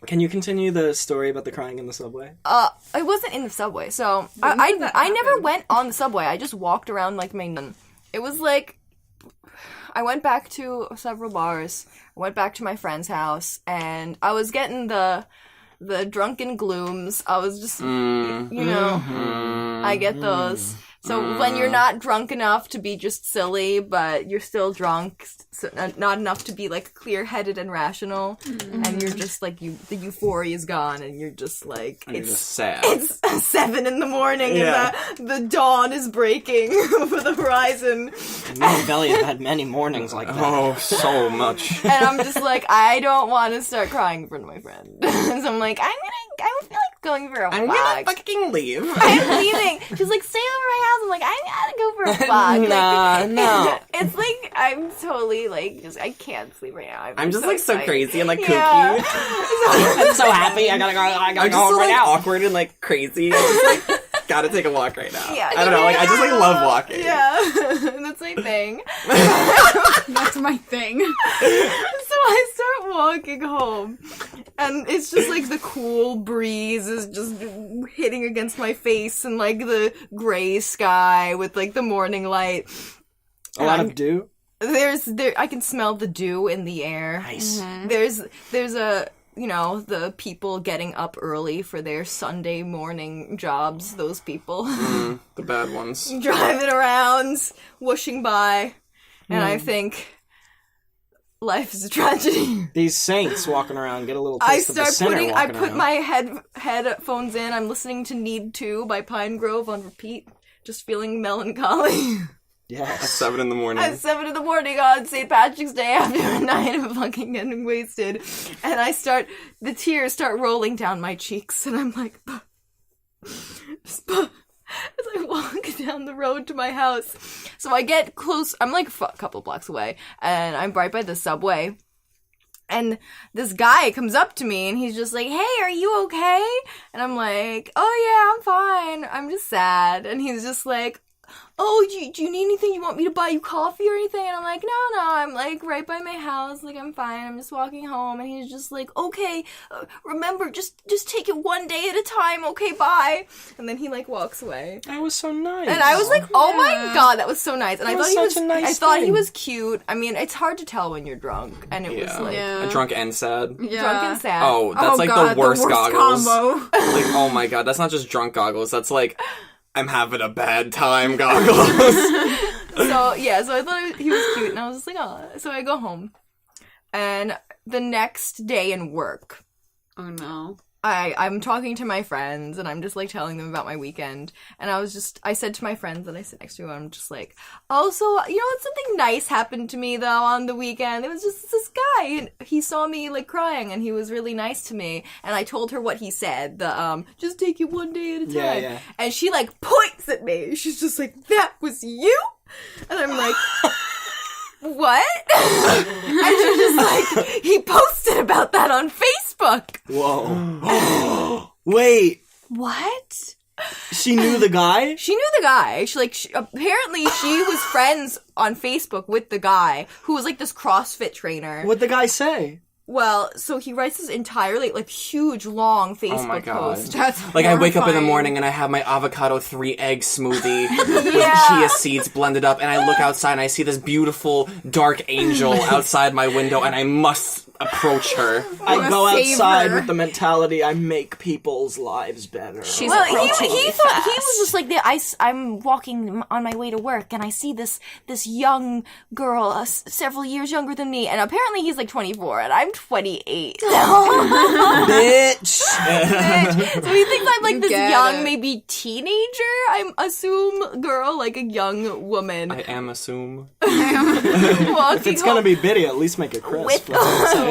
Can you continue the story about the crying in the subway? It wasn't in the subway, so did I that never happen? went on the subway. I just walked around like Maine. It was like I went back to several bars. I went back to my friend's house, and I was getting the drunken glooms. I was just, you know, I get those. So when you're not drunk enough to be just silly, but you're still drunk, so not enough to be like clear-headed and rational, and you're just like the euphoria is gone, and you're just like You're it's just sad. it's 7 a.m. Yeah. and the dawn is breaking over the horizon, Me and Belly have had many mornings like that. Oh, so much. and I'm just like, I don't want to start crying in front of my friend. So I'm like, I don't feel like going for a I'm walk. gonna fucking leave. I'm leaving. She's like, stay over my house. I'm like, I gotta go for a walk. Like, no. It's like, I'm totally like, just, I can't sleep right now. I'm just like so excited. crazy and like kooky. Yeah. I'm so happy. I gotta go. I gotta I'm go just home so right like now. awkward and like crazy. I'm just like, gotta take a walk right now. Yeah, I don't know. Like I just like love walking. Yeah, that's my thing. That's my thing. So I start walking home, and it's just like the cool breeze is just hitting against my face, and like the gray sky with like the morning light. A lot of dew. I can smell the dew in the air. Nice. There's a, you know, the people getting up early for their Sunday morning jobs, those people The bad ones. driving around, whooshing by, and I think life is a tragedy. These saints walking around get a little I taste of the sinner I walking put around. my headphones in. I'm listening to Need To by Pine Grove on repeat, just feeling melancholy. Yes. 7 in the morning. At 7 in the morning on St. Patrick's Day after a night of fucking getting wasted. And the tears start rolling down my cheeks, and I'm like, it's like, walk down the road to my house. So I get close. I'm like a couple blocks away, and I'm right by the subway. And this guy comes up to me, and he's just like, "Hey, are you okay?" And I'm like, "Oh yeah, I'm fine. I'm just sad." And he's just like, "Oh, do you need anything? You want me to buy you coffee or anything?" And I'm like, no, I'm like right by my house, like I'm fine, I'm just walking home. And he's just like, "Okay, remember, just take it one day at a time, okay, bye." And then he like walks away. That was so nice. And I was like, "Oh my god, that was so nice." And That I was thought he was such a nice I thought he thing. was cute. I mean, it's hard to tell when you're drunk, and it was like A drunk and sad. Yeah. drunk and sad. Oh, that's like God, the worst goggles. combo. Like, oh my god, that's not just drunk goggles. That's like, I'm having a bad time goggles. So I thought he was cute, and I was just like, "Oh." So I go home, and the next day in work, Oh no. I'm talking to my friends, and I'm just like telling them about my weekend. And I said to my friends that I sit next to, I'm just like, "Oh, so you know what? Something nice happened to me though on the weekend. It was just this guy, and he saw me like crying, and he was really nice to me." And I told her what he said, just take it one day at a time. Yeah. And she like points at me. She's just like, "That was you?" And I'm like, "What?" And she's just like, "He posted about that on Facebook." Whoa. Wait, What? she knew the guy? She knew the guy. Apparently she was friends on Facebook with the guy who was like this CrossFit trainer. What'd the guy say? Well, so he writes this entirely like huge long Facebook my God. post. That's Like, I wake up in the horrifying. morning and I have my avocado 3-egg smoothie with chia seeds blended up, and I look outside and I see this beautiful dark angel outside my window, and I must approach her. I go save outside her. with the mentality I make people's lives better. She's Well, approaching he me thought he fast. was just like I'm walking on my way to work, and I see this young girl, several years younger than me, and apparently he's like 24, and I'm 28. Bitch! So he thinks I'm like this Get young, it. maybe teenager. I assume girl, like a young woman. I am assume. Walking It's gonna be Biddy, at least make it crisp. With- That's what I'm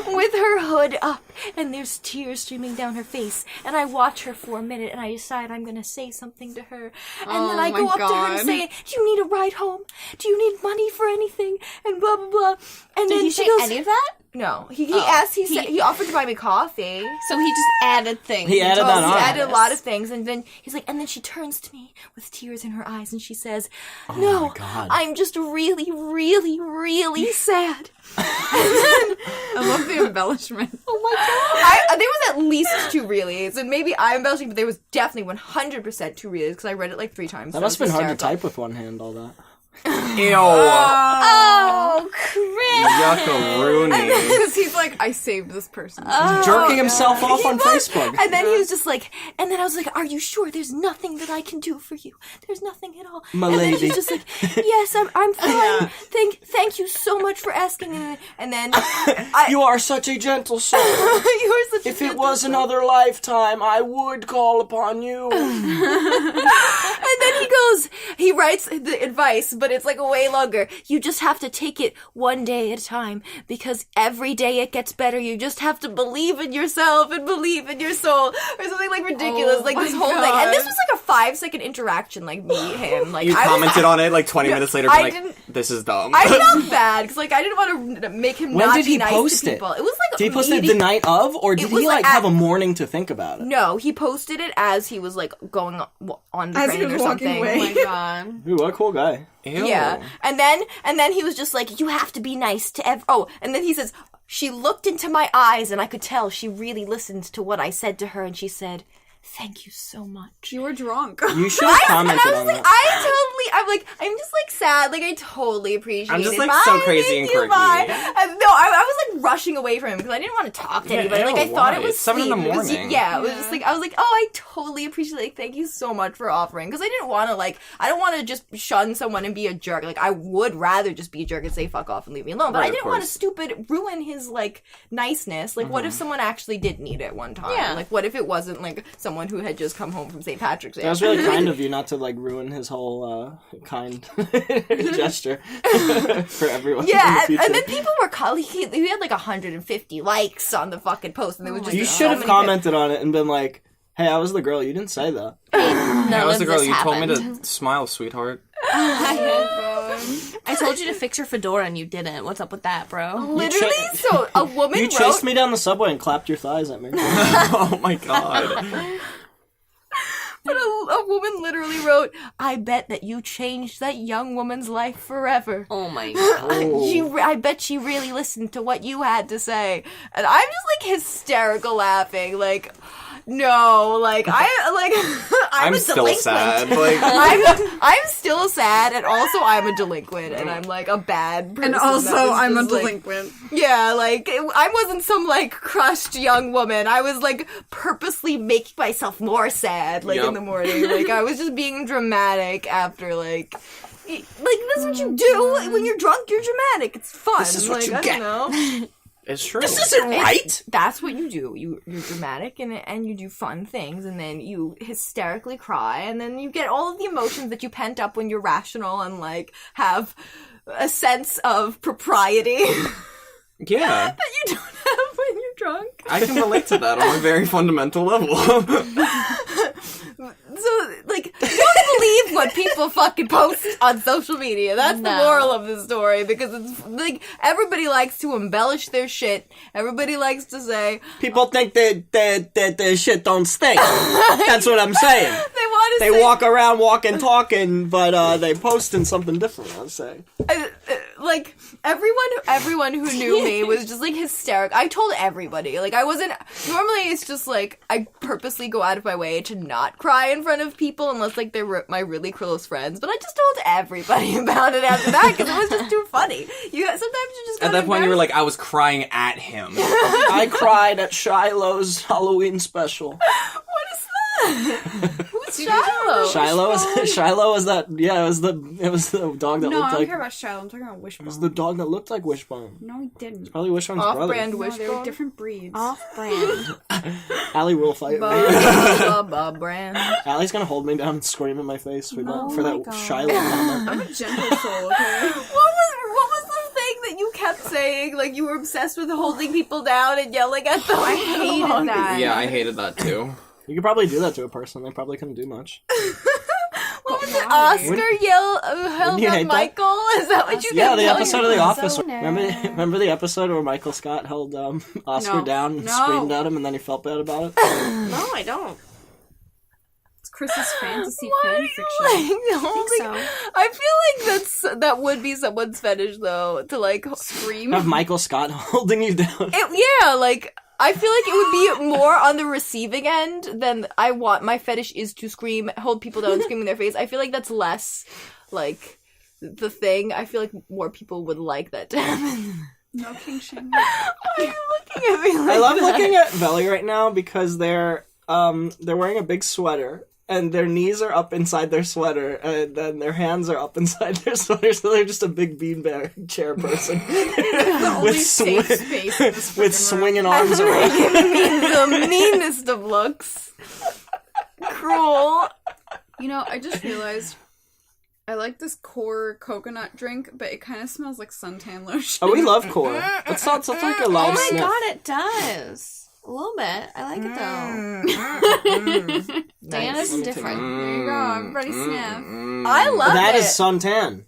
saying. with her hood up, and there's tears streaming down her face, and I watch her for a minute, and I decide I'm gonna say something to her, and then I go my up to her and God. say, "Do you need a ride home? Do you need money for anything?" And blah blah blah. And Did then he she say goes, any of that? "No." He asked. He offered to buy me coffee. So he just added things. He added that He on. added a lot of things, and then he's like, and then she turns to me with tears in her eyes, and she says, "No, God. I'm just really, really, really sad." I love the embellishment. Oh my god! There was at least 2 realies, and maybe I'm embellishing, but there was definitely 100% 2 realies because I read it like 3 times. That so must have it been was hard to hysterical. type with one hand, all that. Ew. Oh, Chris! Yuckaroonie. Because he's like, I saved this person. Jerking himself off on was. Facebook. And then he was just like, and then I was like, "Are you sure there's nothing that I can do for you? There's nothing at all." My and then lady. he's just like, "Yes, I'm fine. Thank you so much for asking." And then You are such a gentle soul. you're such a If it gentle was soul. another lifetime, I would call upon you. And then he writes the advice, but it's like way longer. "You just have to take it one day at a time, because every day it gets better. You just have to believe in yourself and believe in your soul," or something like ridiculous, Oh like this my whole thing. And this God. was like a 5-second interaction, like me, him, like You I commented on it like 20 minutes later, I like, didn't- this is dumb. I felt bad because like I didn't want to make him When not did be he nice post to it? people. It was like Did he post it the immediate- night of, or did was he like like have at- a morning to think about it? No, he posted it as he was like going on the As he train was or walking something. away. Oh my god. Ooh, what a cool guy. Ew. Yeah, and then he was just like, "You have to be nice to and then he says, "She looked into my eyes, and I could tell she really listened to what I said to her, and she said, 'Thank you so much.'" You were drunk. You should have commented And I on was like, that. I'm just like sad. Like I totally appreciate it. I'm just, like, Bye, so crazy thank and you, quirky. bye. I was like rushing away from him because I didn't want to talk to Yeah, anybody. Like I ew, thought why? it was It's 7 in the sweet. It was- morning. yeah, it was just like I was like, "Oh, I totally appreciate it. Like, thank you so much for offering." Because I didn't want to I don't want to just shun someone and be a jerk. Like I would rather just be a jerk and say fuck off and leave me alone. But Right, I of didn't want to course. ruin his like niceness. Like what if someone actually did need it one time? Yeah. Like what if it wasn't like someone who had just come home from St. Patrick's Day? That was really kind of you not to like ruin his whole kind gesture for everyone. in Yeah, the future. and then people were calling. He had like 150 likes on the fucking post, and there was just You so should have many commented on it and been like, Hey, I was the girl. You didn't say that. I was of the girl. this You told me happened. to smile, sweetheart. I told you to fix your fedora and you didn't. What's up with that, bro? Literally, so a woman You wrote... chased me down the subway and clapped your thighs at me. Oh my god. But a woman literally wrote, I bet that you changed that young woman's life forever. Oh my god. I bet she really listened to what you had to say. And I'm just, like, hysterical laughing. Like, no, like, I'm a still delinquent. sad. Like, I'm still sad, and also I'm a delinquent, and I'm, like, a bad person. And that also, was I'm a just, like, delinquent. yeah, like, I wasn't some, like, crushed young woman. I was, like, purposely making myself more sad, like, in the morning. Like, I was just being dramatic after, like, that's what you do. When you're drunk, you're dramatic. It's fun. This is what like, you I get. don't know. it's true. This isn't right! That's what you do. You're dramatic and you do fun things, and then you hysterically cry, and then you get all of the emotions that you pent up when you're rational and, like, have a sense of propriety Yeah. that you don't have when you're drunk. I can relate to that on a very fundamental level. So, like, don't believe what people fucking post on social media. That's the No. moral of the story, because it's, like, everybody likes to embellish their shit. Everybody likes to say, People think that their shit don't stink. That's what I'm saying. they want to They say, walk around walking, talking, but they posting something different, I'll say. like, everyone who knew me was just, like, hysterical. I told everybody. Like, I wasn't, normally it's just, like, I purposely go out of my way to not cry in front of people unless, like, they're my really close friends. But I just told everybody about it after that because it was just too funny. Sometimes you just At that point, you were like, I was crying at him. I cried at Shiloh's Halloween special. what is that? Who's Shiloh? Shiloh was that? Yeah, it was the dog that No, I looked don't like. care about Shiloh. I'm talking about It Wishbone. was the dog that looked like Wishbone. No, he didn't. Probably Wishbone's Off-brand No, they were Wishbone? different breeds. Off-brand. brother. Allie will fight me. Brand. Allie's gonna hold me down and scream in my face for Oh that my God. Shiloh comment. I'm a gentle soul, okay? What was the thing that you kept saying? Like, you were obsessed with holding people down and yelling at them? I hated that. Yeah, I hated that too. You could probably do that to a person. They probably couldn't do much. What was it? Why? Oscar held you up hate that? Michael? Is that what you Yeah, kept the telling episode me? of The Office. So Remember the episode where Michael Scott held Oscar No. down and No. screamed at him, and then he felt bad about it. No, I don't. It's Chris's fantasy Why are fan you, fiction. like, holding... so. I feel like that would be someone's fetish, though, to, like... Scream. Have Michael Scott holding you down. Yeah, like... I feel like it would be more on the receiving end than my fetish is to scream, hold people down, scream in their face. I feel like that's less, like, the thing. I feel like more people would like that to happen. No king shaming. Why are you looking at me like I love that? looking at Velly right now because they're wearing a big sweater and their knees are up inside their sweater and then their hands are up inside their sweater, so they're just a big beanbag chair person The only safe space in this with freaking room. swinging arms around. Giving me the meanest of looks. Cruel. You know, I just realized I like this core coconut drink, but it kind of smells like suntan lotion. Oh, we love core. It sounds like a Oh loud my sniff. god, it does. A little bit. I like it though. Diana's Nice. different. There you go, everybody sniff. I love That it. is suntan.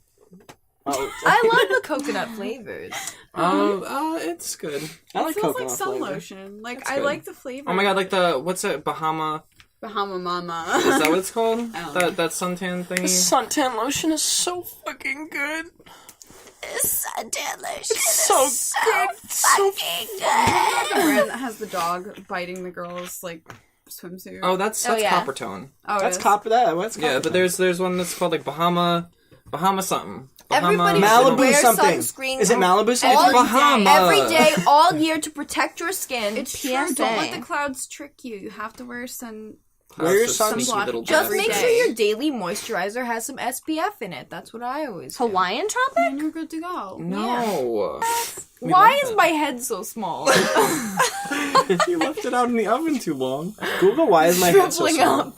Oh, I love the coconut flavors. It's good. I It like feels coconut like sun flavor. lotion. Like, That's I good. like the flavor. Oh my god, like what's it, Bahama? Bahama Mama. Is that what it's called? I don't know. that suntan thingy? Suntan lotion is so fucking good. It's delicious. It's so good. So the brand that has the dog biting the girl's, like, swimsuit. Oh, that's Oh, yeah. Copper Tone. Oh, that's it is? copper. What's Yeah, copper? but there's one that's called like Bahama something. Everybody Malibu should wear something. sunscreen. Is it Malibu all something? Bahama. Every day, all year to protect your skin. It's true. PSA. Don't let the clouds trick you. You have to wear sun. Wear your That's a sneaky sunblock. little Just every make day. sure your daily moisturizer has some SPF in it. That's what I always do. Hawaiian tropic? And you're good to go. No. We Why love is that. my head so small? You left it out in the oven too long. Google why is my head so Shriveling small? up.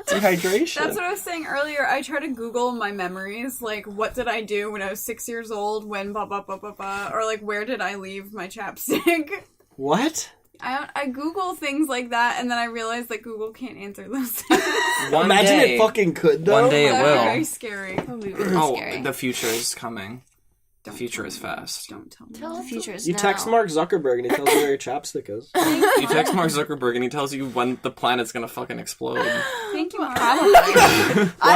Dehydration. That's what I was saying earlier. I try to Google my memories, like what did I do when I was 6 years old, when blah blah blah blah blah, or like where did I leave my chapstick? What? I Google things like that, and then I realize that Google can't answer those things. Imagine it fucking could, though. One day it That would be will. very scary. That would be really Oh, scary. the future is coming. The Don't future tell is me. fast. Don't tell me. The future is You now. text Mark Zuckerberg and he tells you where your chapstick is. You text Mark Zuckerberg and he tells you when the planet's gonna fucking explode. Thank you, Mark. I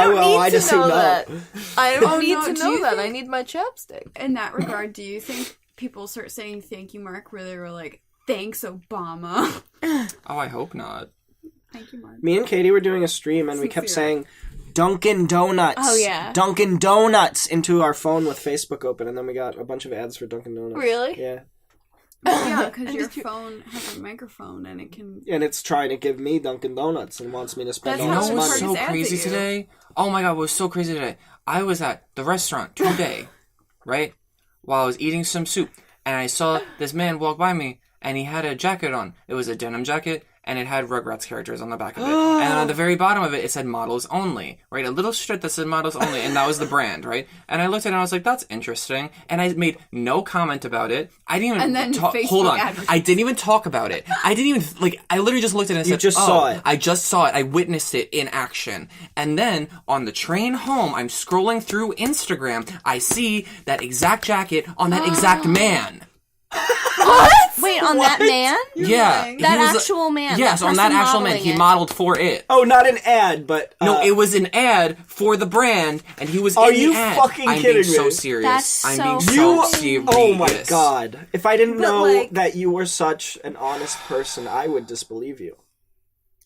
don't Well, I need just to know know. that. I don't Oh, need no, to do know you that. think- I need my chapstick. In that regard, do you think people start saying thank you, Mark, where they were like, thanks, Obama? Oh, I hope not. Thank you, Mark. Me and Katie were doing a stream and we kept Sincere. saying Dunkin' Donuts. Oh, yeah. Dunkin' Donuts into our phone with Facebook open, and then we got a bunch of ads for Dunkin' Donuts. Really? Yeah. Yeah, because your phone has a microphone and it can... And it's trying to give me Dunkin' Donuts and wants me to spend That's all You know this how what's money. Target's so ads crazy at you. today? Oh my god, what was so crazy today? I was at the restaurant today, right? While I was eating some soup, and I saw this man walk by me, and he had a jacket on. It was a denim jacket, and it had Rugrats characters on the back of it. And then on the very bottom of it, it said models only, right? A little strip that said models only, and that was the brand, right? And I looked at it and I was like, that's interesting. And I made no comment about it. I didn't even And then talk. Facebook Hold on. advertising. I didn't even talk about it. I didn't even, like, I literally just looked at it and You said, just oh, saw it. I just saw it. I witnessed it in action. And then on the train home, I'm scrolling through Instagram. I see that exact jacket on that exact man. Wait, on that man? Yeah. lying. he That was a- actual man. Yes, that on that person actual man. modeling He it. modeled for it. Oh, not an ad, but... No, it was an ad for the brand, and he was Are in you the ad. fucking I'm kidding being so me? serious. That's I'm so being You... so serious. Oh my god. If I didn't know like- that you were such an honest person, I would disbelieve you.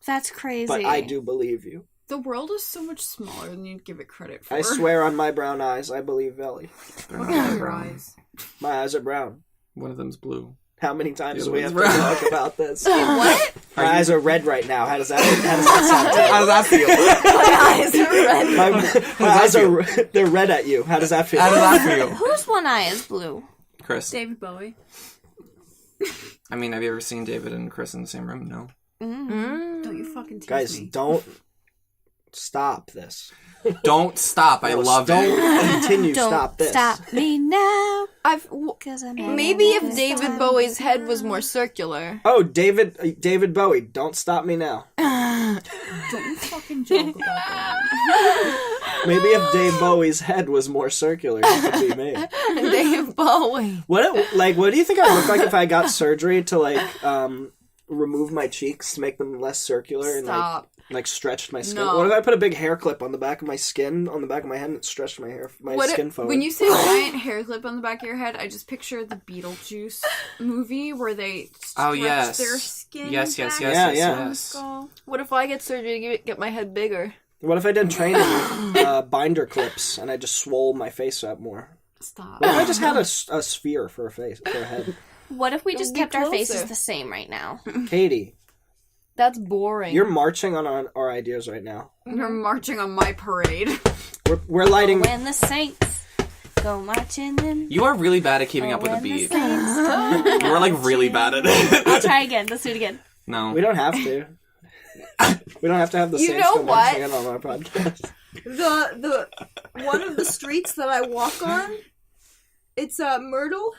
That's crazy. But I do believe you. The world is so much smaller than you'd give it credit for. I swear on my brown eyes, I believe Velly. They're Look not at your brown. eyes. My eyes are brown. One of them's blue. How many times The do we other have to one's brown. talk about this? What? My eyes are red right now. How does that sound? How does that feel? My eyes are red. My eyes are they're red at you. How does that feel? How does that feel? Whose one eye is blue? Chris. David Bowie. I mean, have you ever seen David and Chris in the same room? No. Don't you fucking tease Guys, me. don't stop this. Don't stop. I love don't it. continue. Don't Stop this. stop me now. Cause I'm Maybe if David Bowie's head was more circular. Oh, David Bowie, don't stop me now. Don't you fucking joke about that. Maybe if Dave Bowie's head was more circular, it could be me. David Bowie. What do you think I would look like if I got surgery to remove my cheeks to make them less circular and Stop. like stretched my skin? No. What if I put a big hair clip on the back of my skin, on the back of my head, and it stretched my skin forward? When you say giant hair clip on the back of your head, I just picture the Beetlejuice movie where they stretch Oh, yes. their skin Yes, back Yeah, on yeah. the skull. What if I get surgery to get my head bigger? What if I did training binder clips and I just swole my face up more? Stop. What if I just had a sphere for a head? What if we just be kept our closer. faces the same right now? Katie, That's boring. you're marching on our ideas right now. You're marching on my parade. We're lighting. When the saints go marching in. You are really bad at keeping up with the When the beat. saints go You are like really bad at it. I'll try again. Let's do it again. No. We don't have to. We don't have to have the You Saints know go what? marching in on our podcast. The one of the streets that I walk on, it's Myrtle.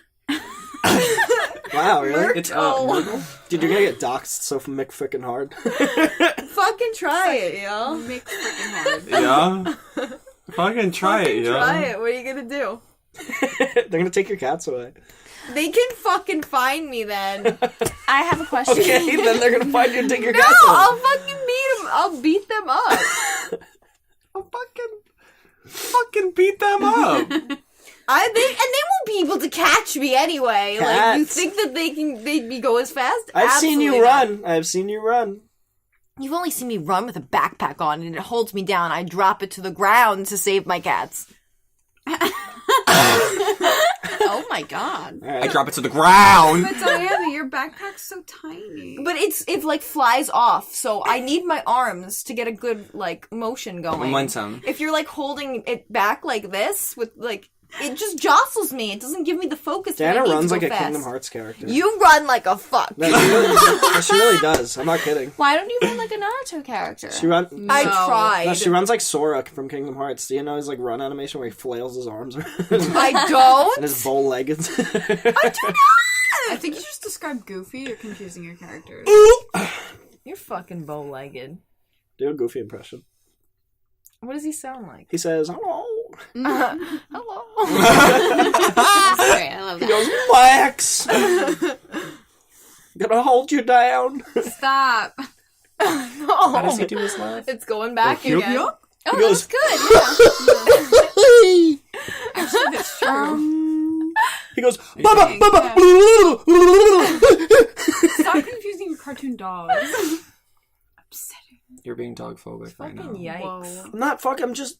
Wow, really? It's Myrtle. Dude, you're gonna get doxxed so McFrickin' hard. Fucking try it, yo. Make freaking hard. Yeah. Fucking try it, yeah. Try it. What are you gonna do? They're gonna take your cats away. They can fucking find me then. I have a question. Okay, then they're gonna find you and take your No, cats away. I'll fucking beat them. I'll beat them up. I'll fucking beat them up. They won't be able to catch me anyway. Like you Cats. think that they'd go as fast? I've seen you Absolutely not. run. I've seen you run. You've only seen me run with a backpack on and it holds me down. I drop it to the ground to save my cats. Oh my god. All I right. drop it to the ground. But Diana, your backpack's so tiny. But it like flies off, so I need my arms to get a good like motion going. Momentum. If you're like holding it back like this with like it just jostles me. It doesn't give me the focus. that I Dana need runs to like go a fast. Kingdom Hearts character. You run like a fuck. No, she really does. I'm not kidding. Why don't you run like a Naruto character? She run. I No. tried. No, she runs like Sora from Kingdom Hearts. Do you know his like run animation where he flails his arms around I don't. and his bow leggings? I do not. I think you just described Goofy. You're confusing your characters. You're fucking bow-legged. Do a Goofy impression. What does he sound like? He says, hello. Hello. Sorry, I love He that. goes, Max. Gonna hold you down. Stop. How does he do his laugh? It's going back Yup, again. yup. Oh, He goes, that's good. Actually, that's true. He goes, Baba, Baba. Stop confusing your cartoon dogs. Upsetting. You're being dog phobic right now. Fucking yikes. Whoa. I'm not fuck, I'm just,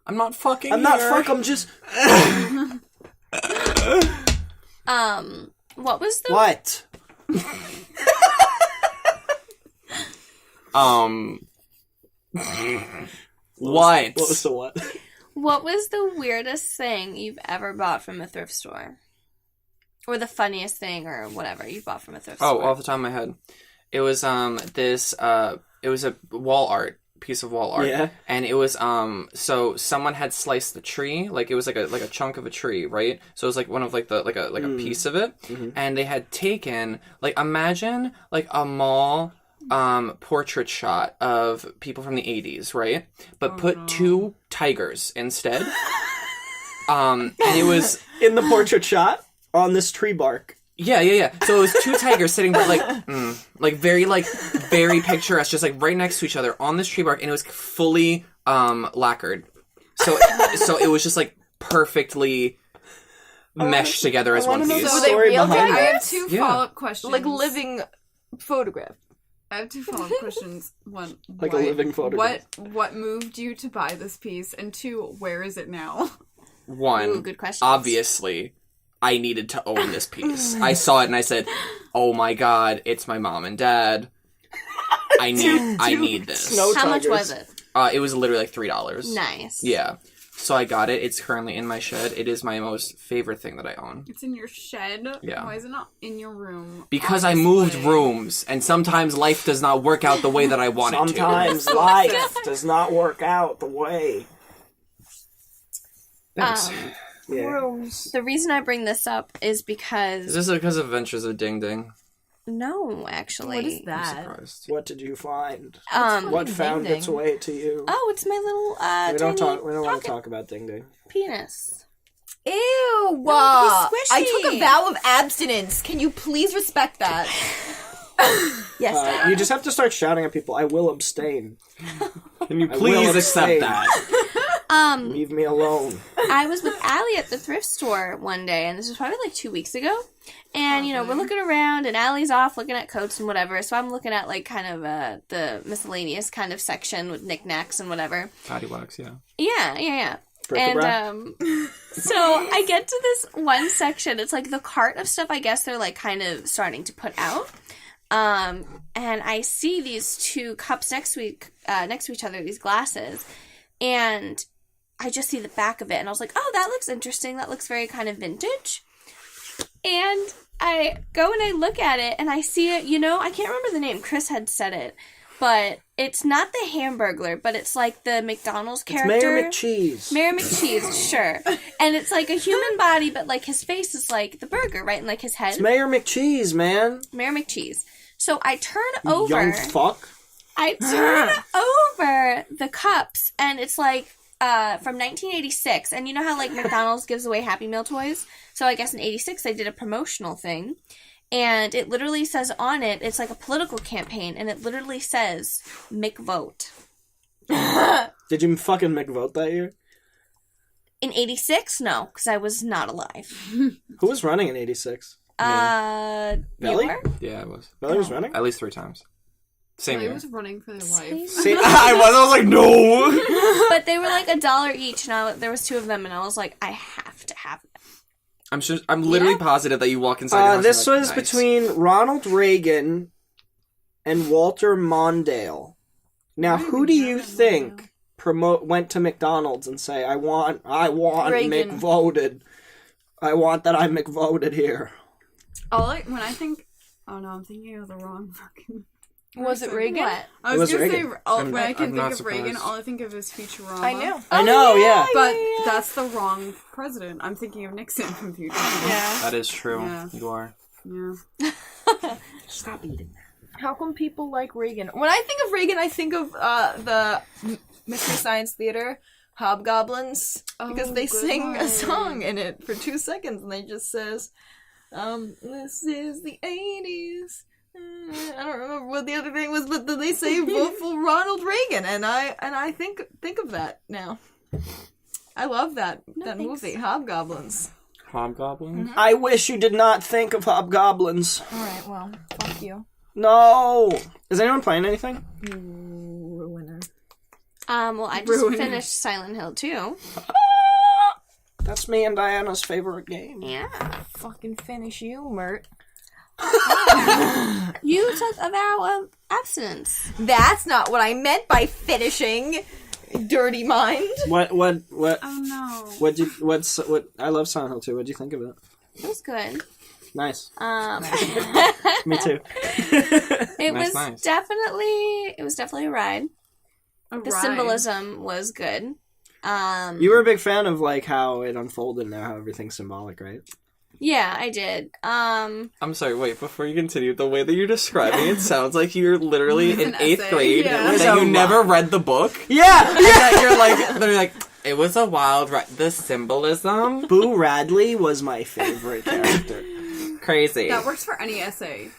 I'm not fucking I'm not here. fuck, I'm just, What was the what? What? What was the what? What was the weirdest thing you've ever bought from a thrift store? Or the funniest thing or whatever you bought from a thrift Oh, store? off the top of my head. It was it was a piece of wall art. Yeah. And it was so someone had sliced the tree, like it was like a chunk of a tree, right? So it was like one of like a piece of it. Mhm. And they had taken, like, imagine like a mall portrait shot of people from the 80s, right? But put two tigers instead. And it was In the portrait shot on this tree bark. yeah. So it was two tigers sitting, but like very picturesque, just like right next to each other on this tree bark, and it was fully lacquered. So it was just like perfectly meshed together as I wanna one know piece. the Were they story real behind I it. have two Yeah. follow-up questions. Like living photograph. I have two follow-up questions. One, Like a living photograph. What moved you to buy this piece? And two, where is it now? One, Ooh, good question. obviously, I needed to own this piece. I saw it and I said, "Oh my god, it's my mom and dad. I need this." Snow How much tigers. was it? It was literally like $3. Nice. Yeah. So I got it. It's currently in my shed. It is my most favorite thing that I own. It's in your shed? Yeah. Why is it not in your room? Because on I moved display? rooms, and sometimes life does not work out the way that I want it to. Sometimes life does not work out the way. Thanks. Yeah. The reason I bring this up is Is because this because of Adventures of Ding Ding? no, actually. What is I'm that? surprised. What did you find? Um, What Ding found Ding. its way to you? oh, it's my little we don't tiny talk. We don't want to pocket talk about Ding Ding. penis. Ew! he's I squishy. took a vow of abstinence. Can you please respect that? Yes. You just have to start shouting at people. I will abstain. Can you I will please accept abstain. that? Leave me alone. I was with Allie at the thrift store one day, and this was probably like 2 weeks ago. And, we're looking around, and Allie's off looking at coats and whatever. So I'm looking at, like, kind of the miscellaneous kind of section with knickknacks and whatever. Paddywhacks, yeah. Yeah. Bric-a-brac. And, so I get to this one section. It's, like, the cart of stuff I guess they're, like, kind of starting to put out. And I see these two cups next to each other, these glasses. And I just see the back of it, and I was like, oh, that looks interesting. That looks very kind of vintage. And I go and I look at it, and I see it, I can't remember the name. Chris had said it. But it's not the Hamburglar, but it's like the McDonald's It's character. Mayor McCheese. Mayor McCheese, sure. And it's like a human body, but like his face is like the burger, right? And like his head. It's Mayor McCheese, man. Mayor McCheese. So I turn You over. young fuck. I turn over the cups, and it's like from 1986. And you know how like McDonald's gives away Happy Meal toys? So I guess in 86 they did a promotional thing. And it literally says on it, it's like a political campaign, and it literally says, McVote. Did you fucking McVote that year? In 86? No, because I was not alive. Who was running in '86? You Belly? were? Yeah, I was. Belly was running? At least 3 times. Same They year. was running for their life. See, I was like, no! But they were like $1 each, and there was 2 of them, and I was like, I have to have them. I'm literally positive that you walk inside your house this and you're was like, nice. between Ronald Reagan and Walter Mondale. Now, who do you think went to McDonald's and say, I want Reagan. McVoted. I want that I'm McVoted here. When I think, oh no, I'm thinking of the wrong fucking. Was it person. Reagan? What? I It was was gonna Reagan. say, I'm when I can not think of Reagan, surprised. all I think of is Futurama. I know. I know, yeah. But that's the wrong president. I'm thinking of Nixon from Futurama. Yeah. That is true. Yeah. You are. Yeah. Stop eating that. How come people like Reagan? When I think of Reagan, I think of the Mystery Science Theater Hobgoblins because they sing a song in it for 2 seconds and they just says, "This is the '80s." I don't remember what the other thing was, but they say vote for Ronald Reagan, and I think of that now. I love that movie, Hobgoblins. Hobgoblins? I wish you did not think of hobgoblins. All right, well, fuck you. No. Is anyone playing anything? Ruiner. Well, I just finished Silent Hill 2. That's me and Diana's favorite game. Yeah. Fucking finish you, Mert. You took a vow of abstinence. That's not what I meant by finishing. Dirty mind. What? Oh no. What? I love Silent Hill 2. What'd you think of it? It was good. Nice. Me too. It Nice, was nice. definitely a ride. A The ride. symbolism was good. You were a big fan of like how it unfolded now, how everything's symbolic, right? Yeah, I did. I'm sorry, wait, before you continue, the way that you're describing it sounds like you're literally in an 8th essay, grade, yeah. and that you never read the book. Yeah. And that you're like, they're like, it was a wild ride. The symbolism? Boo Radley was my favorite character. Crazy. That works for any essay.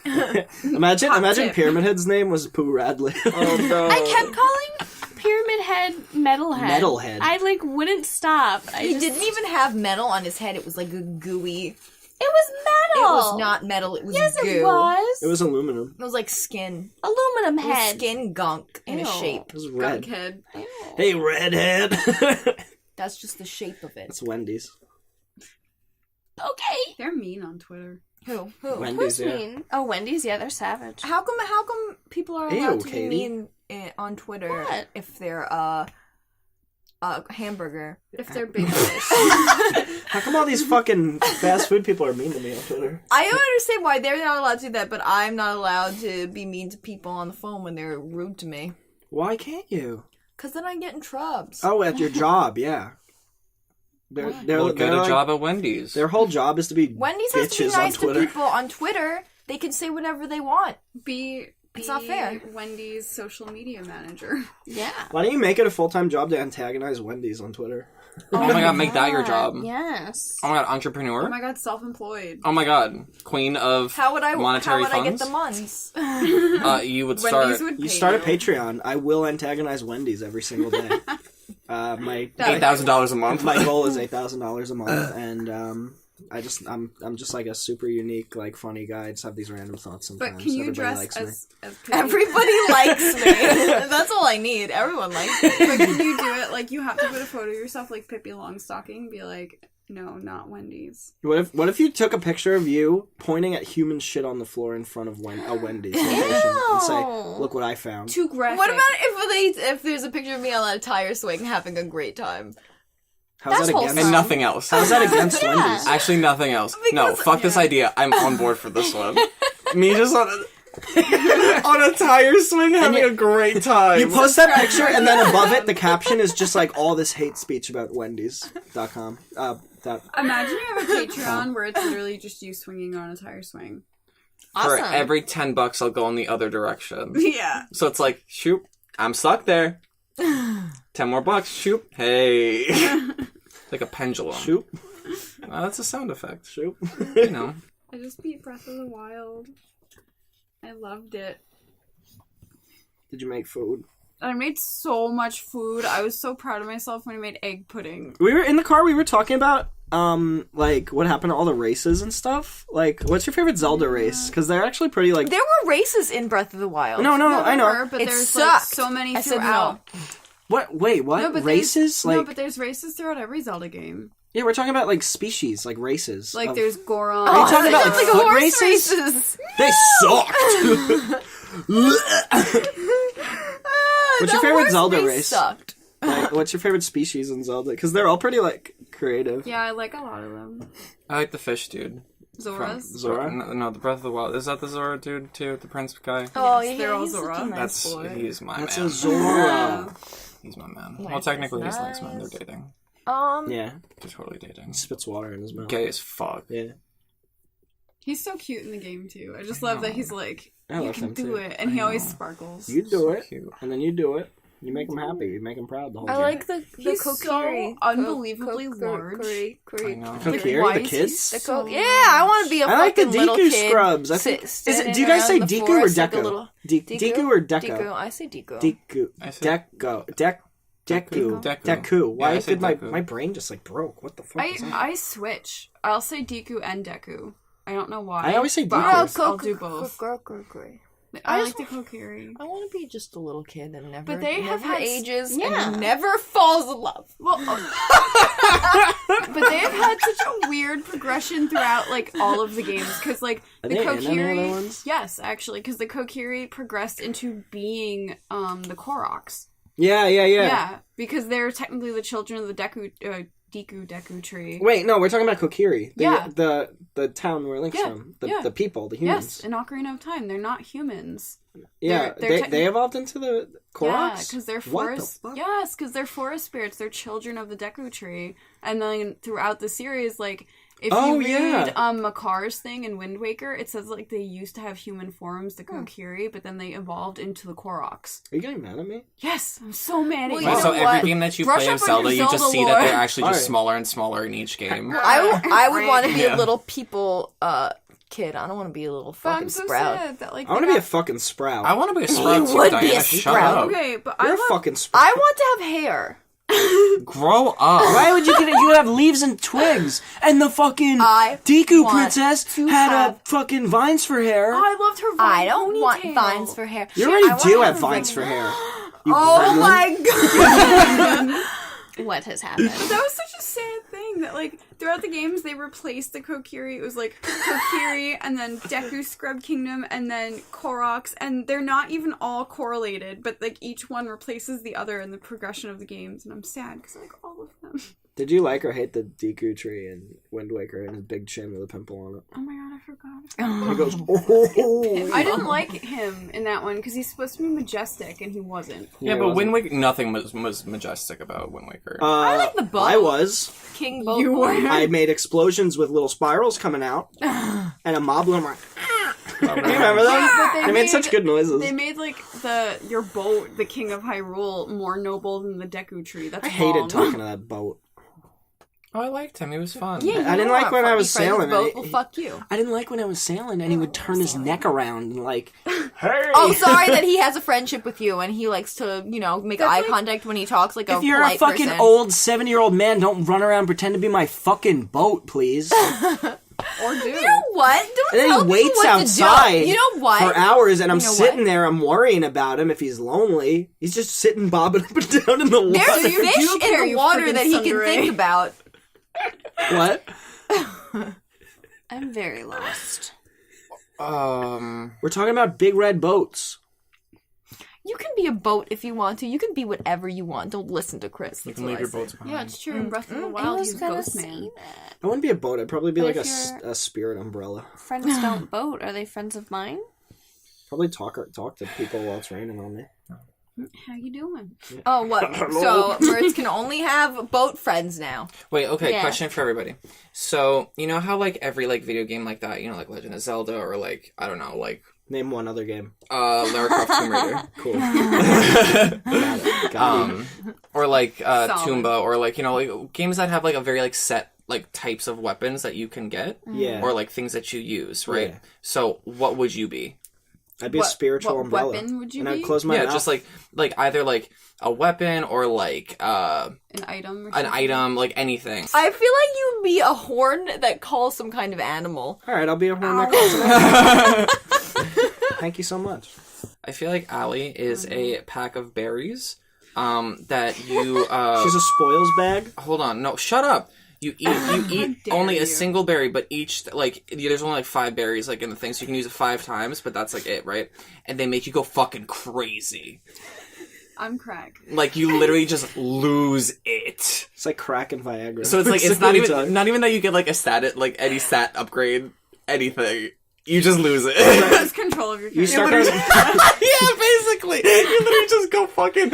Imagine tip. Pyramid Head's name was Boo Radley. Oh no. I kept calling Pyramid Head Metalhead. Metalhead. I wouldn't stop. He didn't even have metal on his head. It was like a gooey. It was It metal. was not metal. It was Yes, goo. it was. It was aluminum. It was like skin. Aluminum It was head. skin gunk in a Ew. shape. It was red. Kid. Hey, redhead. That's just the shape of it. It's Wendy's. Okay. They're mean on Twitter. Who? Wendy's, Who's yeah. mean? Oh, Wendy's. Yeah, they're savage. How come people are Ew, allowed to Katie. be mean on Twitter What? if they're a hamburger? If they're big fish. How come all these fucking fast food people are mean to me on Twitter? I don't understand why they're not allowed to do that, but I'm not allowed to be mean to people on the phone when they're rude to me. Why can't you? Cause then I get in trubs. Oh, at your job, yeah. They're Well, get a like- job at Wendy's. Their whole job is to be Wendy's has to be bitches on nice to Twitter. people on Twitter. They can say whatever they want. It's not fair. Wendy's social media manager. Yeah. Why don't you make it a full-time job to antagonize Wendy's on Twitter? Oh my god, make that your job. Yes. Oh my god, Oh entrepreneur? my god, self-employed. Oh my god, queen of How would I monetary get funds? the muns? You would Wendy's start would You pay start a you. Patreon. I will antagonize Wendy's every single day. My $8,000 a month. my goal is $8,000 a month, and I'm just like a super unique, like funny guy. I just have these random thoughts sometimes. But can you Everybody dress likes me. as Pippi? Everybody likes me. That's all I need. Everyone likes me. But can you do it like you have to put a photo of yourself like Pippi Longstocking and be like, no, not Wendy's. What if you took a picture of you pointing at human shit on the floor in front of a Wendy's location and say, "Look what I found." Too graphic. What about if there's a picture of me on a tire swing having a great time? How's That's that against? and nothing else. How's that against Yeah. Wendy's? Actually, nothing else. No, fuck this idea. I'm on board for this one. Me just on a tire swing having a great time. You post that picture, and then above it, the caption is just like all this hate speech about Wendy's.com. Imagine you have a Patreon where it's literally just you swinging on a tire swing. For Awesome. every $10, I'll go in the other direction. Yeah. So it's like, shoot, I'm stuck there. 10 more bucks, shoot. Hey. Like a pendulum. Shoot, That's a sound effect. shoot. You know. I just beat Breath of the Wild. I loved it. Did you make food? I made so much food. I was so proud of myself when I made egg pudding. We were in the car. We were talking about like what happened to all the races and stuff. Like, what's your favorite Zelda race? Because they're actually pretty like. There were races in Breath of the Wild. No, I know. There were, but It there's sucked. like so many I said throughout. no. What? Wait, what? No, but races? There's, Like, no, but there's races throughout every Zelda game. yeah, we're talking about like species, like races. Like of- there's Goron. Are you talking about It's like, like foot horse races? They sucked. What's your favorite Zelda race? Sucked. Like, what's your favorite species in Zelda? Because they're all pretty like creative. Yeah, I like a lot of them. I like the fish dude. Zora's. Zora. No, the Breath of the Wild. Is that the Zora dude too? The prince guy? Oh, Yes, yeah, they're all he's such a Zora. nice That's boy. he's my That's man. a Zora. He's my man. Nice, Well, technically he's nice. next man. They're dating. Yeah, They're totally dating. he spits water in his mouth. Gay as fuck. Yeah. He's so cute in the game too. I just love that he's like, I you love can him, do too. it, and he always sparkles. You do So it, cute. and then you do it. You make him happy. You make him proud the whole I game. like the He's Kokiri. so unbelievably large. I know. Kokiri, why the is he kids? so Yeah, I want to be a I like the fucking little Deku kid. scrubs. I think, Standing do you guys say around the Deku or forest like a Deku? little- Deku or Deku? Deku. I say Deku. Deku. I said- Deku. Deku. Deku. Why Yeah, I said did Deku. my brain just like broke? What the fuck is that? I switch. I'll say Deku and Deku. I don't know why. I always say but Deku. I'll do both. I like the Kokiri. I want to be just a little kid and never, But they have never had ages yeah. and never falls in love. Well, but they have had such a weird progression throughout like all of the games because like Are the they in any other Kokiri, ones? yes, actually, because the Kokiri progressed into being the Koroks. Yeah. Because they're technically the children of the Deku tree. Wait, no, we're talking about Kokiri. Yeah. The town where Link's Yeah, from. yeah. The people, the humans. Yes, in Ocarina of Time, they're not humans. Yeah, they're they evolved into the Koroks? Yeah, because they're What the forest. fuck? Yes, because they're forest spirits. They're children of the Deku tree. And then throughout the series, like if Oh, you yeah. read Makar's thing in Wind Waker, it says like they used to have human forms, the Kokiri, but then they evolved into the Koroks. Are you getting mad at me? Yes, I'm so mad Well, at you you. know So what? every game that you Brush play of up on your Zelda, you just Zelda see that lore. they're actually just Alright. smaller and smaller in each game. I would want to be Yeah. a little people kid. I don't want to be a little But fucking I'm so sprout. sad that like I want to be a fucking sprout. I want to be a sprout too, would be Diana. a Shut sprout. up. Okay, but You're I a love fucking sprout. I want to have hair. Grow up. Why would you get it? You have leaves and twigs, and the fucking I Deku want princess to had have- fucking vines for hair. I loved her. I don't ponytail. want vines for hair. You I already want do to have a vines for hair. You Oh gremlin. my god! What has happened? But that was such a sad thing that like throughout the games they replaced the Kokiri. It was like Kokiri and then Deku Scrub Kingdom and then Koroks, and they're not even all correlated, but like each one replaces the other in the progression of the games, and I'm sad because I like all of them. Did you like or hate the Deku tree in Wind Waker and his big chin with a pimple on it? Oh my god, I forgot. He goes, oh. I didn't like him in that one because he's supposed to be majestic and he wasn't. Yeah, it but wasn't. Wind Waker, nothing was majestic about Wind Waker. I like the boat. I was. King boat. You were. I made explosions with little spirals coming out, and a moblin like. You remember them? But They made such good noises. They made like your boat, the King of Hyrule, more noble than the Deku tree. That's I hated wrong. talking to that boat. Oh, I liked him. He was fun. Yeah, I didn't like when I was sailing. Boat and will he- fuck you. I didn't like when I was sailing, and he would turn his neck around and like, hey. Oh, sorry that he has a friendship with you and he likes to, make That's eye like- contact when he talks like a If you're a polite fucking person. old 7-year-old man, don't run around and pretend to be my fucking boat, please. Or do. You know what? Don't And then tell he waits people what outside to do. You know what? for hours, and I'm You know sitting what? there, I'm worrying about him if he's lonely. He's just sitting bobbing up and down in the water. There's you fish do care, in the you water friggin' that he can Sundere. think about. What? I'm very lost. We're talking about big red boats. You can be a boat if you want to. You can be whatever you want. Don't listen to Chris. You That's can what leave I your say. boats behind. Yeah, it's true. In Breath of the I Wild, was he's gonna Ghost say Man. that. I wouldn't be a boat. I'd probably be But like if a spirit umbrella. Friends don't boat. Are they friends of mine? Probably talk to people while it's raining on me. How you doing? Oh, what? So birds can only have boat friends now. Wait, okay, Yeah. question for everybody. So, you know how, like, every, like, video game like that, like Legend of Zelda or, like, I don't know, like, Name one other game. Lara Croft Tomb Raider. Cool. Got it. Got it. Or, like, Solid. Toomba, or, like, like, games that have, like, a very, like, set, like, types of weapons that you can get. Yeah. Or, like, things that you use, right? Yeah. So, what would you be? I'd be a spiritual what umbrella. weapon would you and be? I'd close my mouth. just, like, either, like, a weapon or, like, An item or an something? item, like, anything. I feel like you'd be a horn that calls some kind of animal. All right, I'll be a horn that calls it. Thank you so much. I feel like Allie is a pack of berries, that you, She's a spoils bag. hold on, no, shut up. You eat dare only you. a single berry, but each, like, there's only, like, 5 berries, like, in the thing, so you can use it 5 times, but that's, like, it, right? And they make you go fucking crazy. I'm Craig. Like, you literally just lose it. It's like crack and Viagra. So it's, like, it's not Same even, time. not even that you get, like, a stat, like, any stat upgrade, anything. You just lose it. Lose control of your You character. start going, Yeah, basically. You literally just go fucking